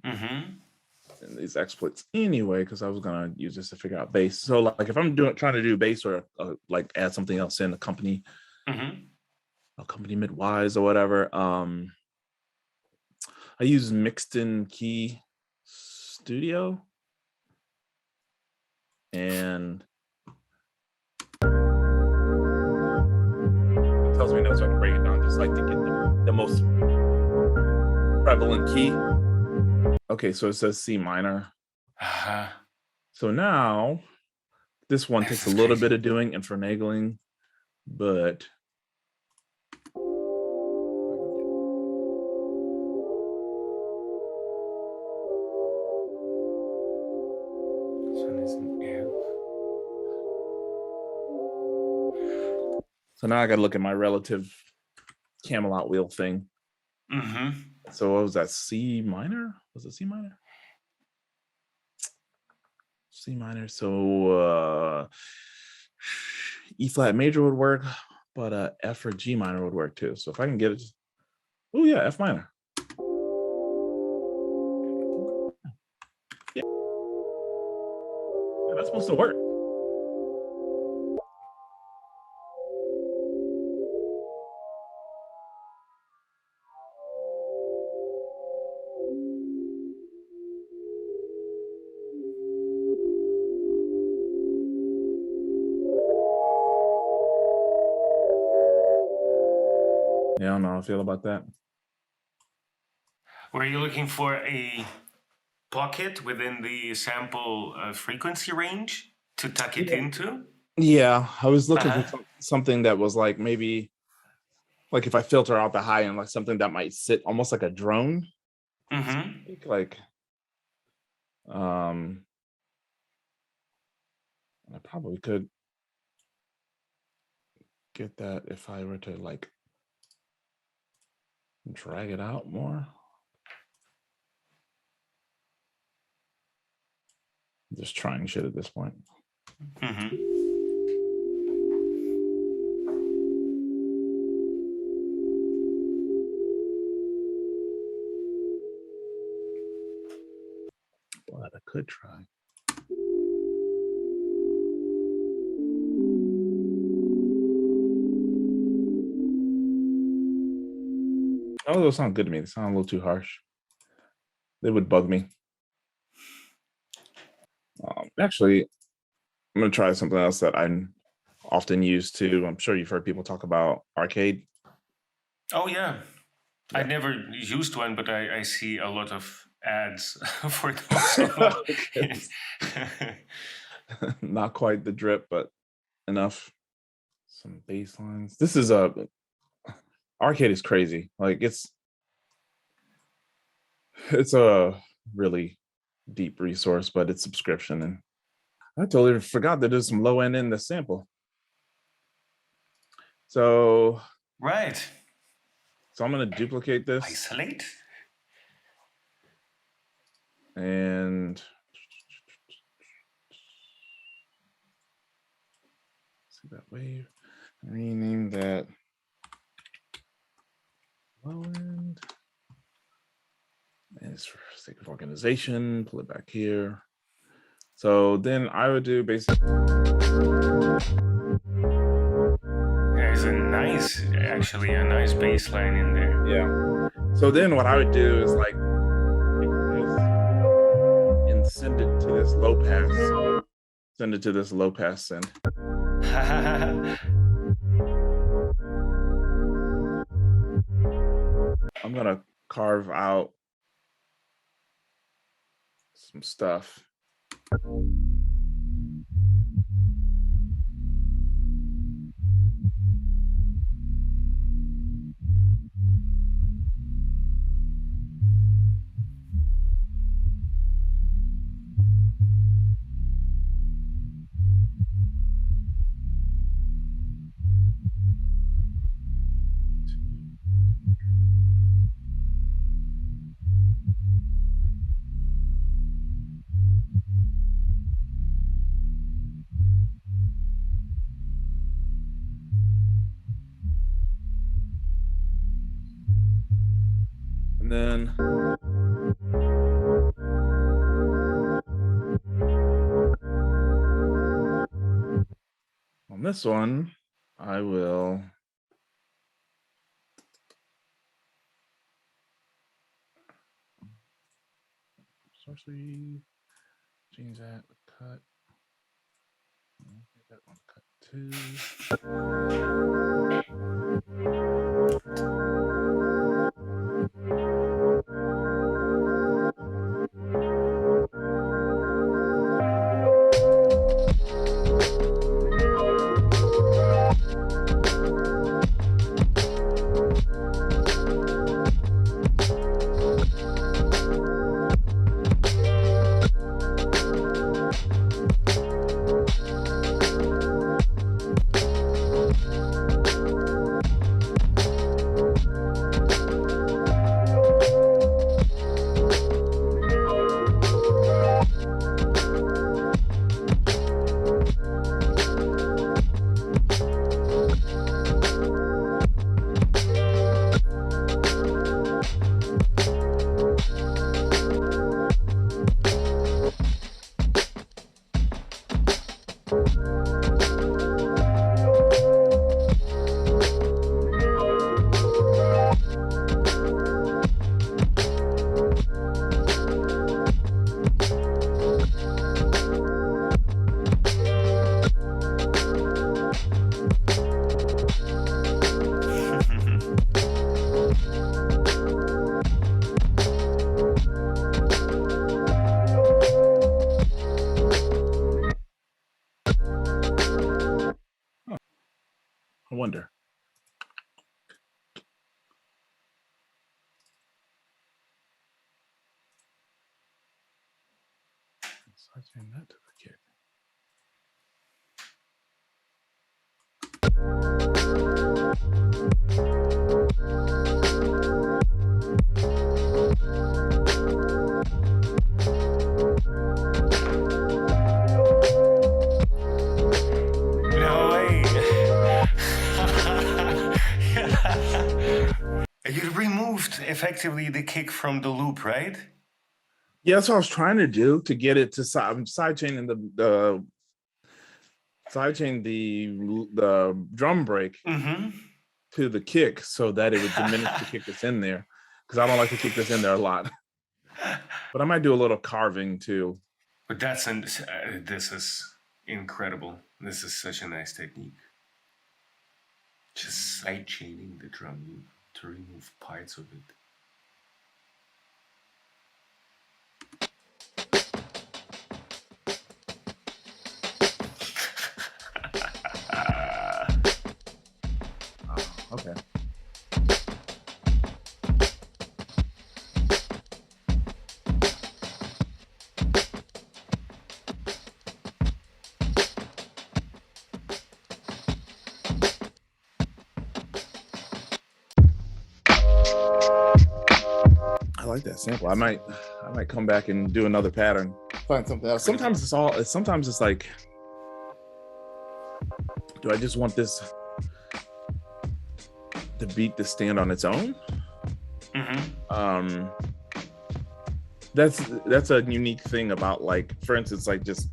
in these exploits anyway, because I was gonna use this to figure out bass. So like if I'm trying to do bass or like add something else in accompaniment wise or whatever, I use Mixed in Key Studio, and it tells me now, so I can break it down just like to get the most prevalent key. Okay, so it says C minor. So now this one takes a little bit of doing and finagling, but So now I got to look at my relative Camelot wheel thing. Mm-hmm. So what was that? C minor? Was it C minor? C minor. So E flat major would work, but F or G minor would work too. So if I can get it, oh yeah, F minor. Yeah, that's supposed to work. Yeah, I don't know how I feel about that. Were you looking for a pocket within the sample frequency range to tuck it into? Yeah, I was looking for something that was like maybe like if I filter out the high end, like something that might sit almost like a drone. Mm-hmm. Like I probably could get that if I were to like drag it out more. Just trying shit at this point. Mm-hmm. But I could try. Oh, those sound good to me. They sound a little too harsh. They would bug me. Actually, I'm gonna try something else that I'm often used to. I'm sure you've heard people talk about arcade. Oh yeah. I never used one, but I see a lot of ads for those. Not quite the drip, but enough. Some bass lines. This is arcade is crazy. Like it's a really deep resource, but it's subscription, and I totally forgot that there's some low end in the sample. So Right. So I'm gonna duplicate this. Isolate. And see that wave. Rename that low end. And it's for sake of organization. Pull it back here. So then I would do basically. There's actually a nice bass line in there. Yeah. So then what I would do is like and send it to this low pass. Send it to this low pass send. I'm gonna carve out some stuff. And then on this one, I will sorcery, change that, cut. That one cut too. I wonder. Sidechain that to the kick. No way. You removed effectively the kick from the loop, right? Yeah, that's what I was trying to do to get it to sidechain and the sidechain the drum break to the kick so that it would diminish the kick that's in there, because I don't like the kick that's in there a lot. But I might do a little carving too. But this is incredible. This is such a nice technique. Just side chaining the drum loop to remove parts of it. Okay. I like that sample. I might come back and do another pattern. Find something else. Sometimes it's like, do I just want the beat to stand on its own? That's a unique thing about, like, for instance, like just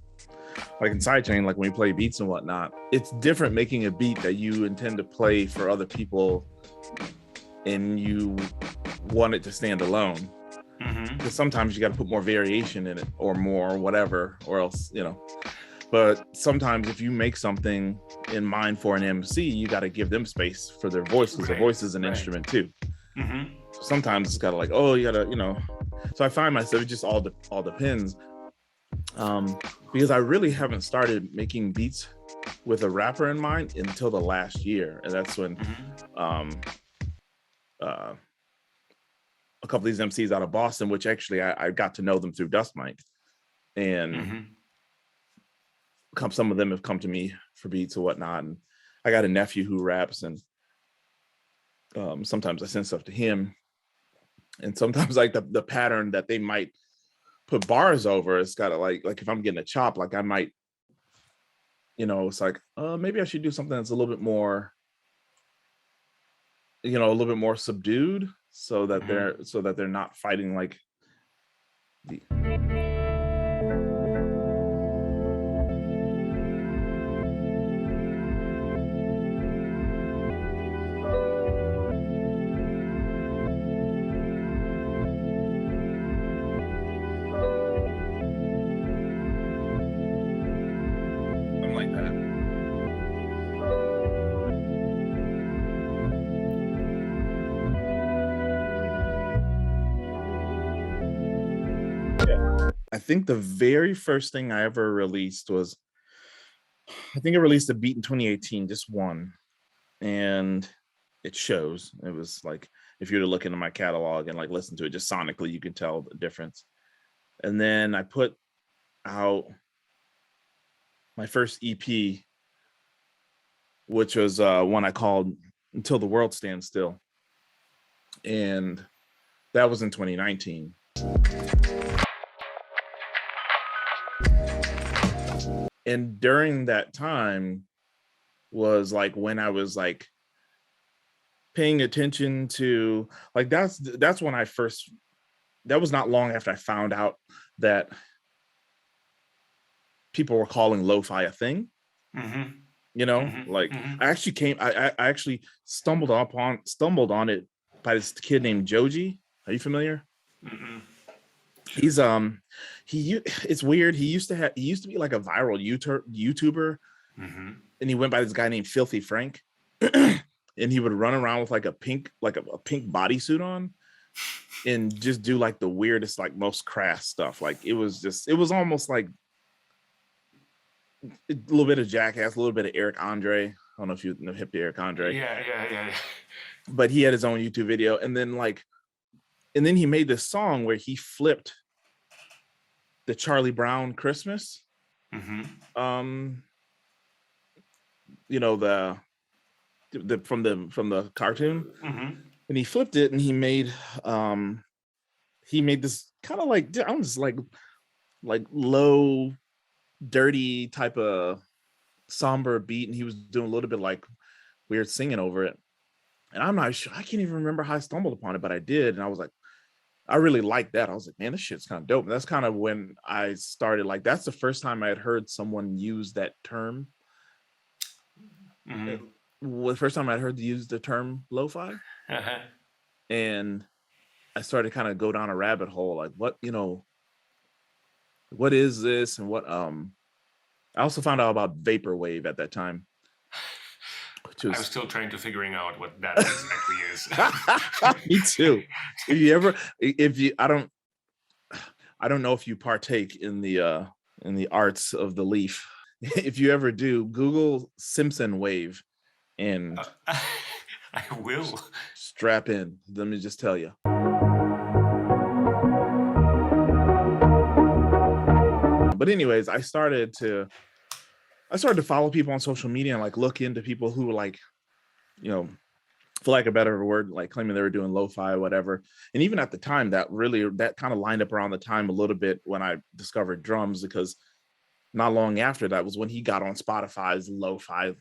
like in Sidechain, like when we play beats and whatnot, it's different making a beat that you intend to play for other people and you want it to stand alone. Because sometimes you got to put more variation in it or more whatever, or else, you know. But sometimes if you make something in mind for an MC, you got to give them space for their voice, because their voice is an instrument too. So sometimes it's got to, like, oh, you got to, you know. So I find myself, it just all depends. Because I really haven't started making beats with a rapper in mind until the last year. And that's when a couple of these MCs out of Boston, which actually I got to know them through Dust Mike. And some of them have come to me for beats or whatnot. And I got a nephew who raps, and sometimes I send stuff to him. And sometimes, like, the pattern that they might put bars over, it's got to, like if I'm getting a chop, like I might, you know, it's like, maybe I should do something that's a little bit more, you know, a little bit more subdued, so that they're not fighting like the. I think the very first thing I ever released was, I think I released a beat in 2018, just one, and it shows. It was like, if you were to look into my catalog and like listen to it just sonically, you can tell the difference. And then I put out my first EP, which was one I called Until the World Stands Still. And that was in 2019. And during that time was like when I was like paying attention to, like, that's when I first, that was not long after I found out that people were calling lo-fi a thing. Mm-hmm. You know, Mm-hmm. like Mm-hmm. I actually I actually stumbled on it by this kid named Joji. Are you familiar? Mm-hmm. He's it's weird. He used to be like a viral YouTuber, Mm-hmm. and he went by this guy named Filthy Frank. And he would run around with like a pink bodysuit on and just do like the weirdest, like most crass stuff. Like it was almost like a little bit of Jackass, a little bit of Eric Andre. I don't know if you know hip to Eric Andre. Yeah. But he had his own YouTube video, and then he made this song where he flipped the Charlie Brown Christmas. Mm-hmm. You know, the from the cartoon, Mm-hmm. and he flipped it, and he made this kind of like, I'm just like low, dirty type of somber beat, and he was doing a little bit like weird singing over it. And I'm not sure, I can't even remember how I stumbled upon it, but I did, and I was like, I really liked that. I was like, man, this shit's kind of dope. And that's kind of when I started, like, that's the first time I had heard someone use that term. Mm-hmm. The first time I heard use the term lo-fi. Uh-huh. And I started to kind of go down a rabbit hole, like what is this? And I also found out about vaporwave at that time. I was still trying to figuring out what that exactly is. Me too. I don't know if you partake in the arts of the leaf. If you ever do, Google Simpson wave and I will. Strap in. Let me just tell you. But anyways, I started to follow people on social media and like look into people who were like, you know, for like a better word, like claiming they were doing lo-fi or whatever. And even at the time, that kind of lined up around the time a little bit when I discovered drums, because not long after that was when he got on Spotify's lo-fi,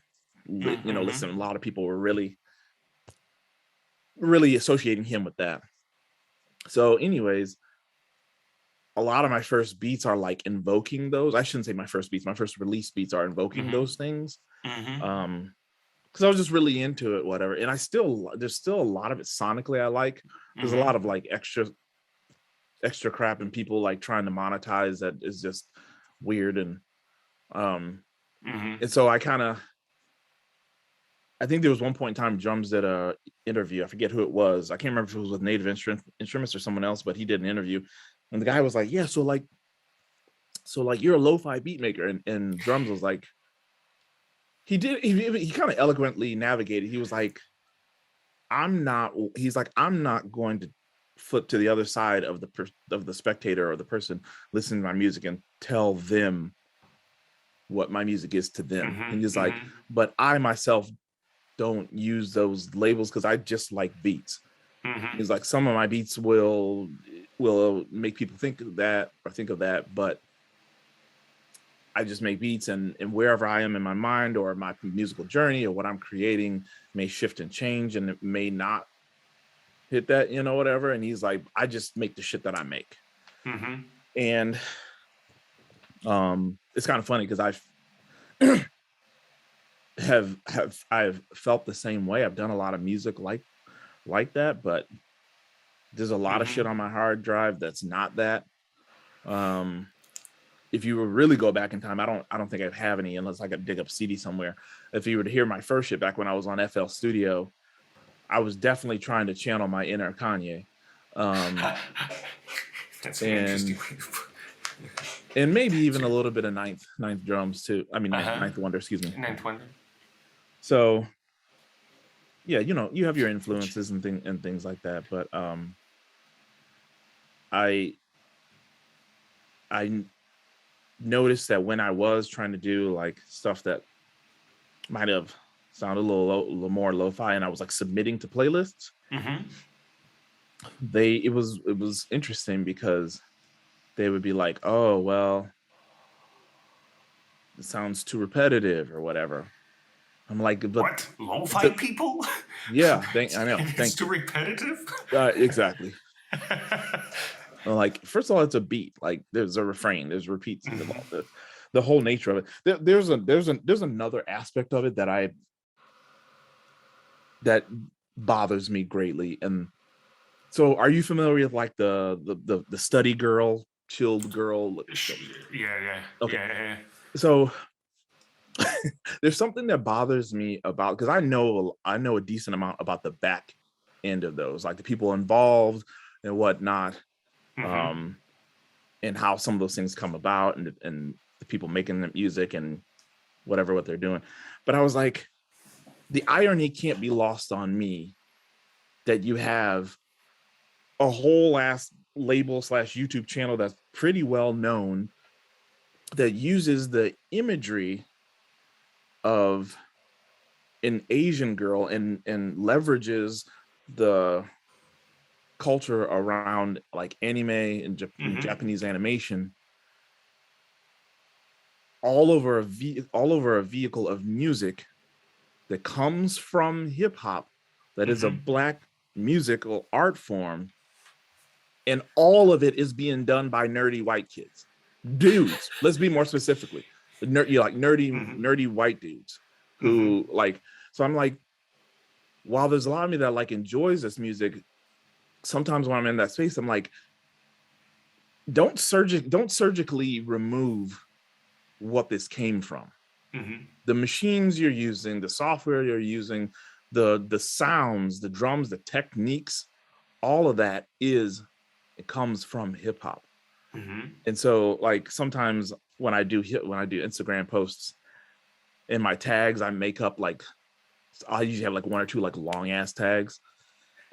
you know, listen, a lot of people were really associating him with that. So anyways, a lot of my first beats are like invoking those. I shouldn't say my first beats. My first release beats are invoking those things. Because I was just really into it, whatever. And there's still a lot of it sonically I like. There's a lot of like extra crap and people like trying to monetize that is just weird. And and so I think there was one point in time Drums did a interview. I forget who it was. I can't remember if it was with Native Instruments or someone else, but he did an interview. And the guy was like, yeah, so like you're a lo-fi beat maker. And Drums was like, he kind of eloquently navigated. He was like, I'm not going to flip to the other side of the spectator or the person listening to my music and tell them what my music is to them. And he's like, but I myself don't use those labels because I just like beats. He's like, some of my beats will make people think of that, but I just make beats, and wherever I am in my mind or my musical journey or what I'm creating may shift and change, and it may not hit that, you know, whatever. And he's like, I just make the shit that I make. And it's kind of funny because I've felt the same way. I've done a lot of music like that, but there's a lot of shit on my hard drive that's not that. If you would really go back in time, I don't think I have any unless I could dig up a CD somewhere. If you were to hear my first shit back when I was on FL Studio, I was definitely trying to channel my inner Kanye. That's interesting. And maybe even a little bit of Ninth Drums too. I mean, Ninth Wonder, excuse me. Ninth Wonder. So yeah, you know, you have your influences and things like that. But I noticed that when I was trying to do like stuff that might have sounded a little more lo-fi, and I was like submitting to playlists, it was interesting because they would be like, oh, well, it sounds too repetitive or whatever. I'm like, but what? Lo-fi people? Yeah, I know. It's too repetitive? Exactly. Like, first of all, it's a beat. Like, there's a refrain, there's repeats involved. the whole nature of it. There's another aspect of it that bothers me greatly. And so, are you familiar with like the study girl, chilled girl? Yeah. Okay. Yeah. So there's something that bothers me about, because I know a decent amount about the back end of those, like the people involved and whatnot, and how some of those things come about, and the people making the music and whatever what they're doing. But I was like, the irony can't be lost on me that you have a whole ass label / YouTube channel that's pretty well known, that uses the imagery of an Asian girl and leverages the culture around like anime and Japanese animation all over a vehicle of music that comes from hip hop, that is a Black musical art form, and all of it is being done by nerdy white kids, dudes. Let's be more specifically, nerdy white dudes who like. So I'm like, while there's a lot of me that like enjoys this music, sometimes when I'm in that space, I'm like, don't surgically remove what this came from. The machines you're using, the software you're using, the sounds, the drums, the techniques, all of that it comes from hip hop. And so like sometimes when I do Instagram posts, in my tags, I make up like, I usually have like one or two like long ass tags.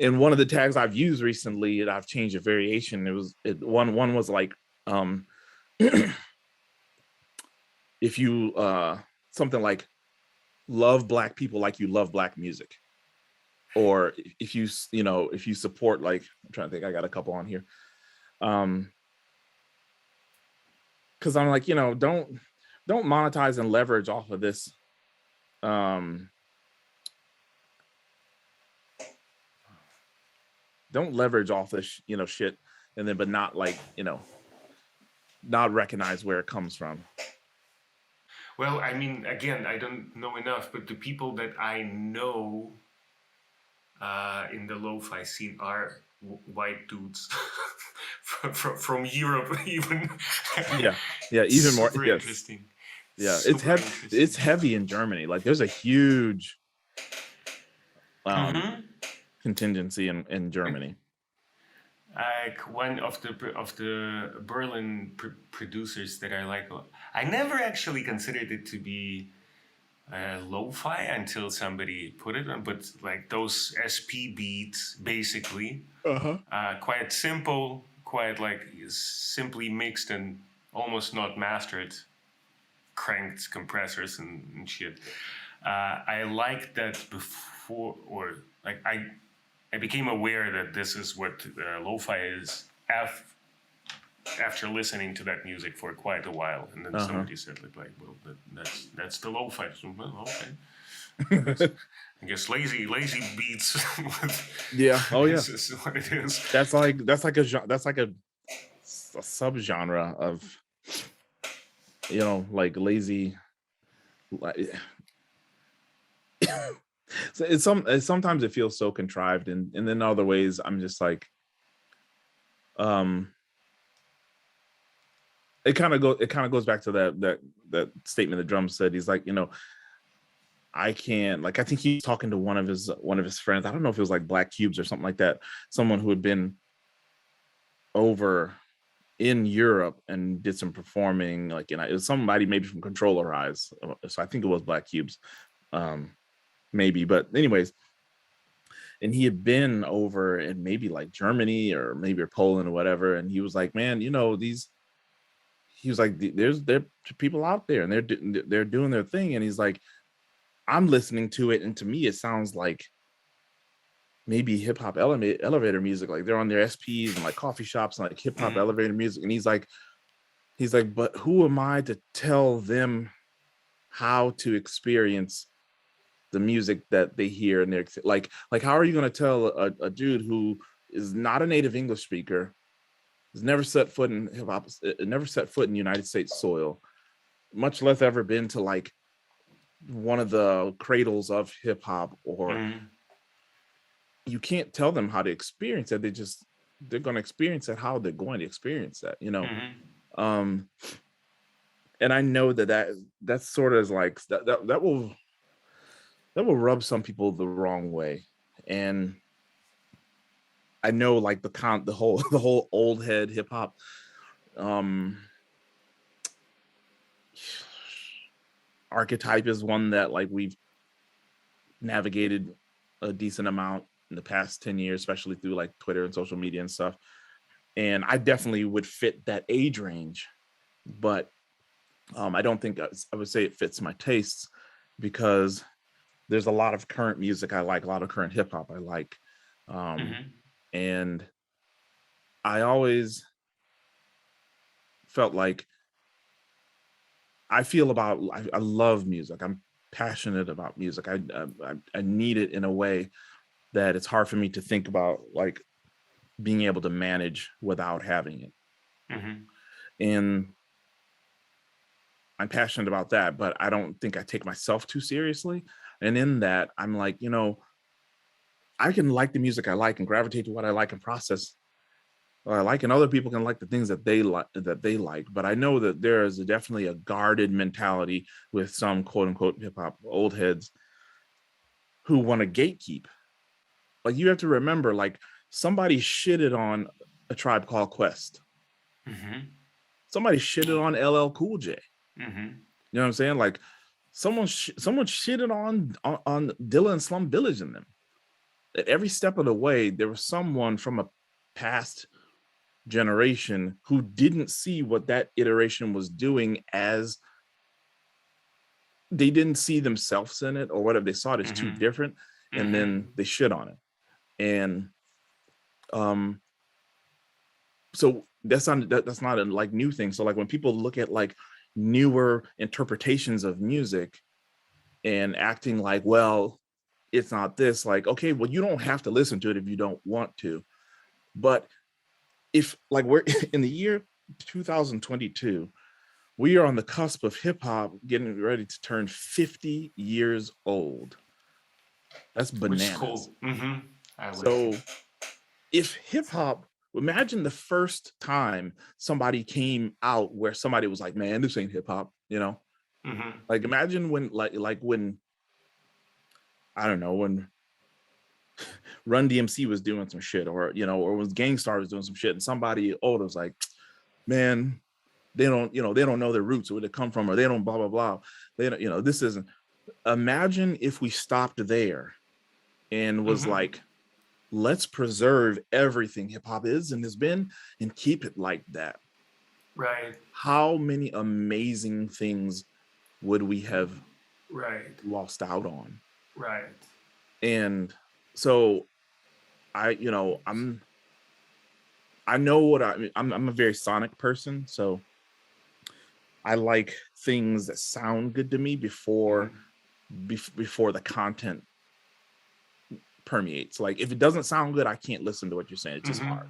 And one of the tags I've used recently, and I've changed a variation. One was like, if you something like love Black people like you love Black music, or if you support, like, I'm trying to think, I got a couple on here, because I'm like, don't monetize and leverage off of this, don't leverage off this shit, and then but not like not recognize where it comes from. Well, I mean, again, I don't know enough, but the people that I know in the lo-fi scene are white dudes from Europe, even. Yeah, even more. Super Yes. interesting. Yeah, it's heavy in Germany. Like, there's a huge contingency in Germany. Like one of the Berlin producers that I like, I never actually considered it to be lo-fi until somebody put it on, but like those SP beats, basically, quite simple, quite like simply mixed and almost not mastered, cranked compressors and shit. I liked that before, or like I became aware that this is what lo-fi is after listening to that music for quite a while, and then somebody said like, well, that's the lo-fi. So, well, okay. I guess lazy beats. Yeah. Oh yeah. Is what it is. That's like a subgenre of like lazy. So sometimes it feels so contrived, and then other ways I'm just like, it kind of goes back to that statement that Drum said. He's like, I can't, like, I think he's talking to one of his friends. I don't know if it was like Black Cubes or something like that, someone who had been over in Europe and did some performing, like, it was somebody maybe from Controller Eyes, so I think it was Black Cubes, maybe, but anyways, and he had been over in maybe like Germany or maybe Poland or whatever, and he was like, man, he was like, there's people out there and they're doing their thing, and he's like, I'm listening to it, and to me it sounds like maybe hip hop elevator music, like they're on their SPs and like coffee shops and like hip hop elevator music, and he's like, but who am I to tell them how to experience the music that they hear? And they're like how are you going to tell a dude who is not a native English speaker, has never set foot in hip hop, never set foot in United States soil, much less ever been to like one of the cradles of hip hop, or you can't tell them how to experience it. They're going to experience it how they're going to experience that, you know. And I know that's sort of like that will rub some people the wrong way. And I know like the whole old head hip hop archetype is one that like we've navigated a decent amount in the past 10 years, especially through like Twitter and social media and stuff. And I definitely would fit that age range, but I don't think I would say it fits my tastes, because there's a lot of current music I like, a lot of current hip hop I like. And I always felt like I love music. I'm passionate about music. I need it in a way that it's hard for me to think about like being able to manage without having it. And I'm passionate about that, but I don't think I take myself too seriously. And in that, I'm like, you know, I can like the music I like and gravitate to what I like and process what I like, and other people can like the things that they like. But I know that there is definitely a guarded mentality with some quote unquote hip hop old heads who want to gatekeep. Like, you have to remember, like, somebody shitted on A Tribe Called Quest. Somebody shitted on LL Cool J. You know what I'm saying? Like, someone shitted on Dilla and Slum Village in them. At every step of the way, there was someone from a past generation who didn't see what that iteration was doing, as they didn't see themselves in it, or whatever. They saw it as too different, and then they shit on it. And so that's not a like new thing. So like when people look at like newer interpretations of music and acting like, well, it's not this, like, okay, well, you don't have to listen to it if you don't want to. But if like we're in the year 2022, we are on the cusp of hip hop getting ready to turn 50 years old. That's bananas. Which is cool. So if hip hop, imagine the first time somebody came out where somebody was like, man, this ain't hip hop, you know? Like, imagine when like when, I don't know, when Run DMC was doing some shit, or, you know, or when Gangstar was doing some shit, and somebody old was like, man, they don't know their roots or where they come from, or they don't blah, blah, blah. They don't, you know, this isn't. Imagine if we stopped there and was like, let's preserve everything hip hop is and has been and keep it like that. Right. How many amazing things would we have lost out on? Right. And so I'm a very sonic person, so I like things that sound good to me before the content permeates. Like, if it doesn't sound good, I can't listen to what you're saying. It's just hard.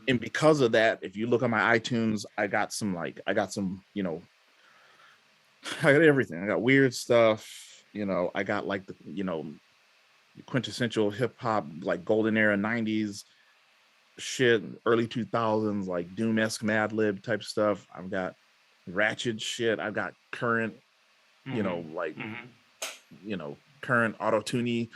And because of that, if you look at my iTunes, I got some, you know, I got everything. I got weird stuff, you know, I got like the, you know, quintessential hip hop, like golden era 90s shit, early 2000s, like Doom-esque Mad Lib type stuff. I've got ratchet shit. I've got current, you know, like, you know, current auto-tuney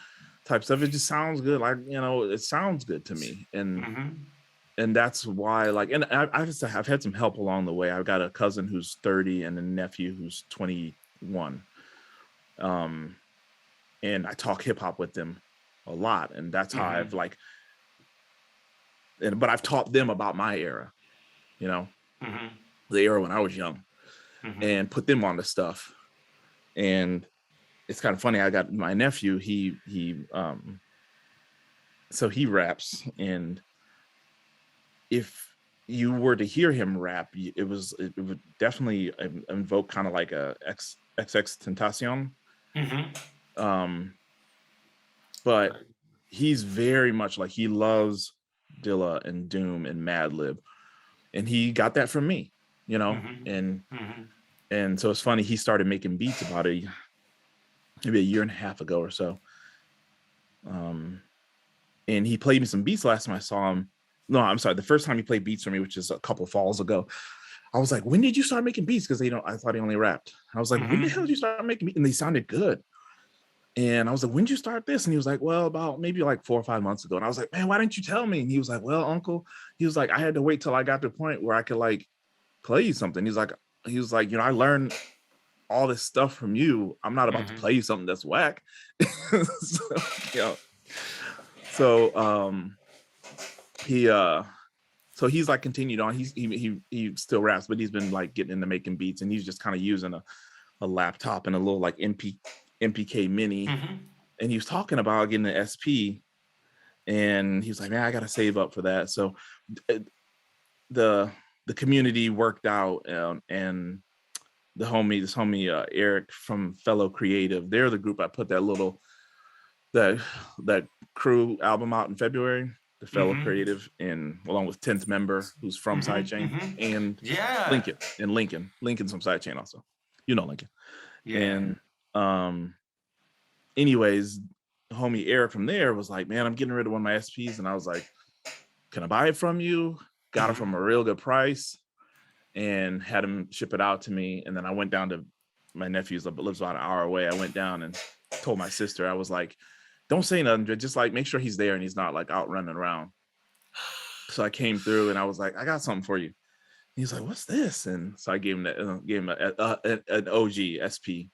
type stuff. It just sounds good. Like, you know, it sounds good to me. And that's why, like, and I've had some help along the way. I've got a cousin who's 30 and a nephew who's 21. And I talk hip hop with them a lot. And that's how I've like, but I've taught them about my era, you know, the era when I was young, and put them on the stuff. And it's kind of funny. I got my nephew, so he raps, and if you were to hear him rap, it would definitely invoke kind of like a XX Tentacion. But he's very much like, he loves Dilla and Doom and Madlib, and he got that from me, you know. And And so it's funny, he started making beats about maybe a year and a half ago or so. And he played me some beats last time I saw him. No, I'm sorry. The first time he played beats for me, which is a couple falls ago, I was like, when did you start making beats? Because I thought he only rapped. I was like, when the hell did you start making beats? And they sounded good. And I was like, when did you start this? And he was like, well, about maybe like 4 or 5 months ago. And I was like, man, why didn't you tell me? And he was like, well, uncle, he was like, I had to wait till I got to a point where I could like play you something. He was like, I learned all this stuff from you. I'm not about to play you something that's whack. So he's like continued on. He still raps, but he's been like getting into making beats, and he's just kind of using a laptop and a little like MPK mini. And he was talking about getting an SP, and he was like, man, I gotta save up for that. So the community worked out, and this homie Eric from Fellow Creative, they're the group I put that crew album out in February, the Fellow Creative, and along with 10th member who's from Sidechain, and Lincoln's from Sidechain also, Lincoln. And anyways, homie Eric from there was like, man, I'm getting rid of one of my SPs. And I was like, can I buy it from you? Got it from a real good price, and had him ship it out to me. And then I went down to my nephew's, lives about an hour away. I went down and told my sister, I was like, don't say nothing, just like make sure he's there and he's not like out running around. So I came through and I was like, I got something for you. He's like, what's this? And so I gave him an OG SP.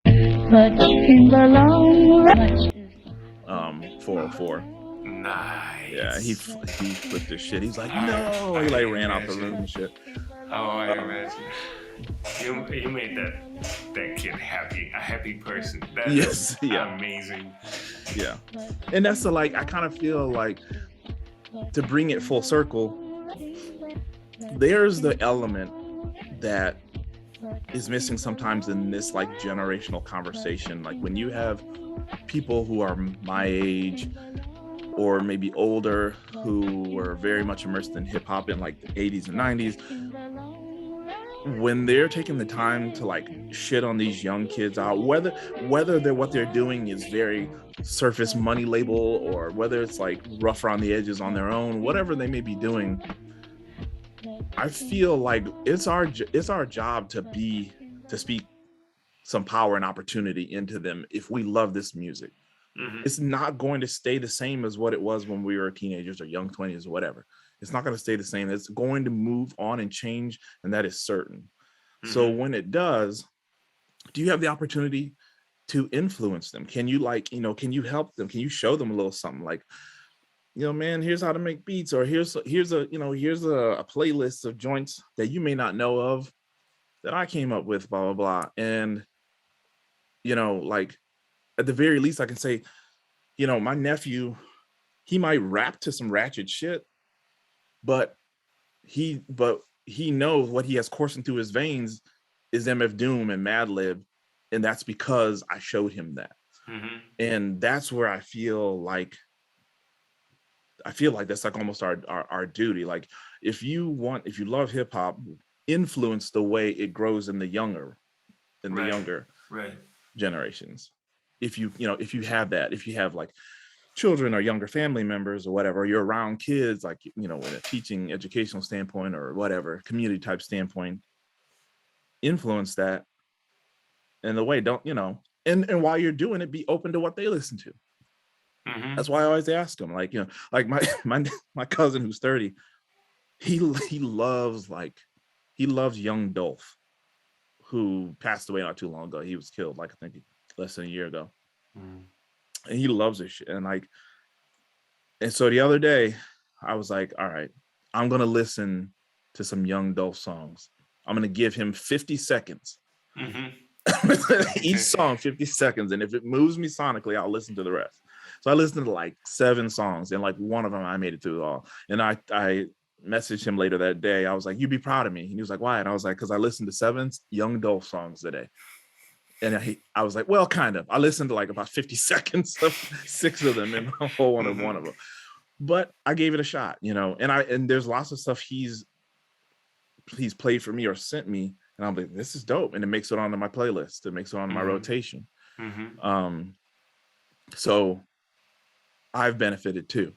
404. Nice. Yeah, he flipped his shit. He's like, no. He like ran out the room and shit. Oh, I imagine. You made that kid happy, a happy person. That is amazing. Yeah. And that's I kind of feel like, to bring it full circle, there's the element that is missing sometimes in this like generational conversation. Like when you have people who are my age or maybe older who were very much immersed in hip hop in like the 80s and 90s, when they're taking the time to like shit on these young kids out, whether what they're doing is very surface money label, or whether it's like rough around the edges on their own, whatever they may be doing, I feel like it's our job to speak some power and opportunity into them if we love this music. It's not going to stay the same as what it was when we were teenagers or young 20s or whatever. It's not going to stay the same. It's going to move on and change, and that is certain. So when it does, do you have the opportunity to influence them? Can you can you help them? Can you show them a little something like, man, here's how to make beats, or here's a playlist of joints that you may not know of that I came up with, blah, blah, blah. And, like at the very least I can say, my nephew, he might rap to some ratchet shit, but he knows what he has coursing through his veins is MF Doom and Madlib, and that's because I showed him that. And that's where I feel like that's like almost our duty. Like if you love hip hop, influence the way it grows in the younger generations. If you have like children or younger family members or whatever, you're around kids, like, in a teaching educational standpoint or whatever, community type standpoint, influence that in the way, and while you're doing it, be open to what they listen to. That's why I always ask them, like, like my cousin who's 30, he loves Young Dolph, who passed away not too long ago. He was killed, like, I think less than a year ago. And he loves this shit. And so the other day I was like, all right, I'm going to listen to some Young Dolph songs. I'm going to give him 50 seconds. Each song, 50 seconds. And if it moves me sonically, I'll listen to the rest. So I listened to like 7 songs, and like one of them I made it through all. And I messaged him later that day. I was like, you'd be proud of me. And he was like, why? And I was like, because I listened to 7 Young Dolph songs today. And I was like, well, kind of. I listened to like about 50 seconds of 6 of them, and a whole one of them. But I gave it a shot, and there's lots of stuff he's played for me or sent me and I'll be, this is dope, and it makes it onto my playlist. It makes it onto my rotation. So I've benefited too,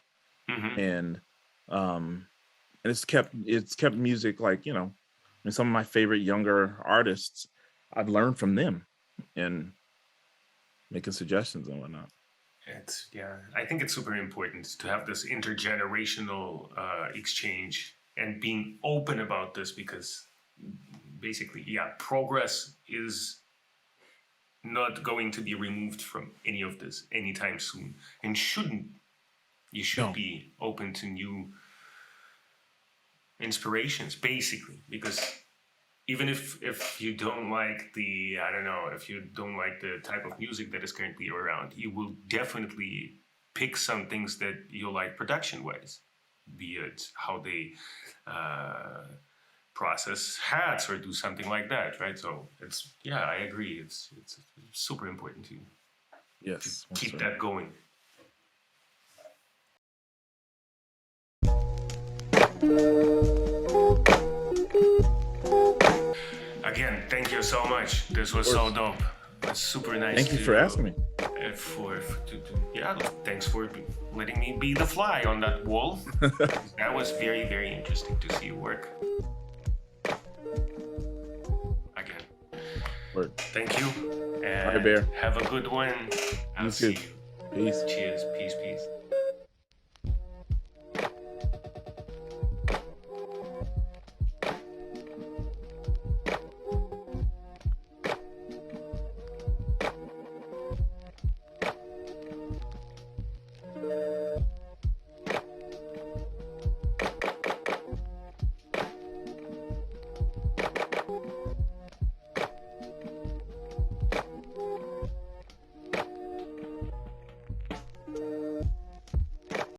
and it's kept music, like, you know, and some of my favorite younger artists, I've learned from them and making suggestions and whatnot. I think it's super important to have this intergenerational exchange and being open about this, because basically, progress is not going to be removed from any of this anytime soon, and shouldn't. You should be open to new inspirations, basically, because even if you don't like if you don't like the type of music that is currently around, you will definitely pick some things that you like production-wise, be it how they process hats or do something like that, right? So it's, I agree. It's super important to keep that going. Again, thank you so much. This was so dope. It's super nice. Thank you for asking me. Thanks for letting me be the fly on that wall. That was very, very interesting to see you work. Again, thank you. And All right, Bear. Have a good one. I'll see you. Peace. Cheers. Peace.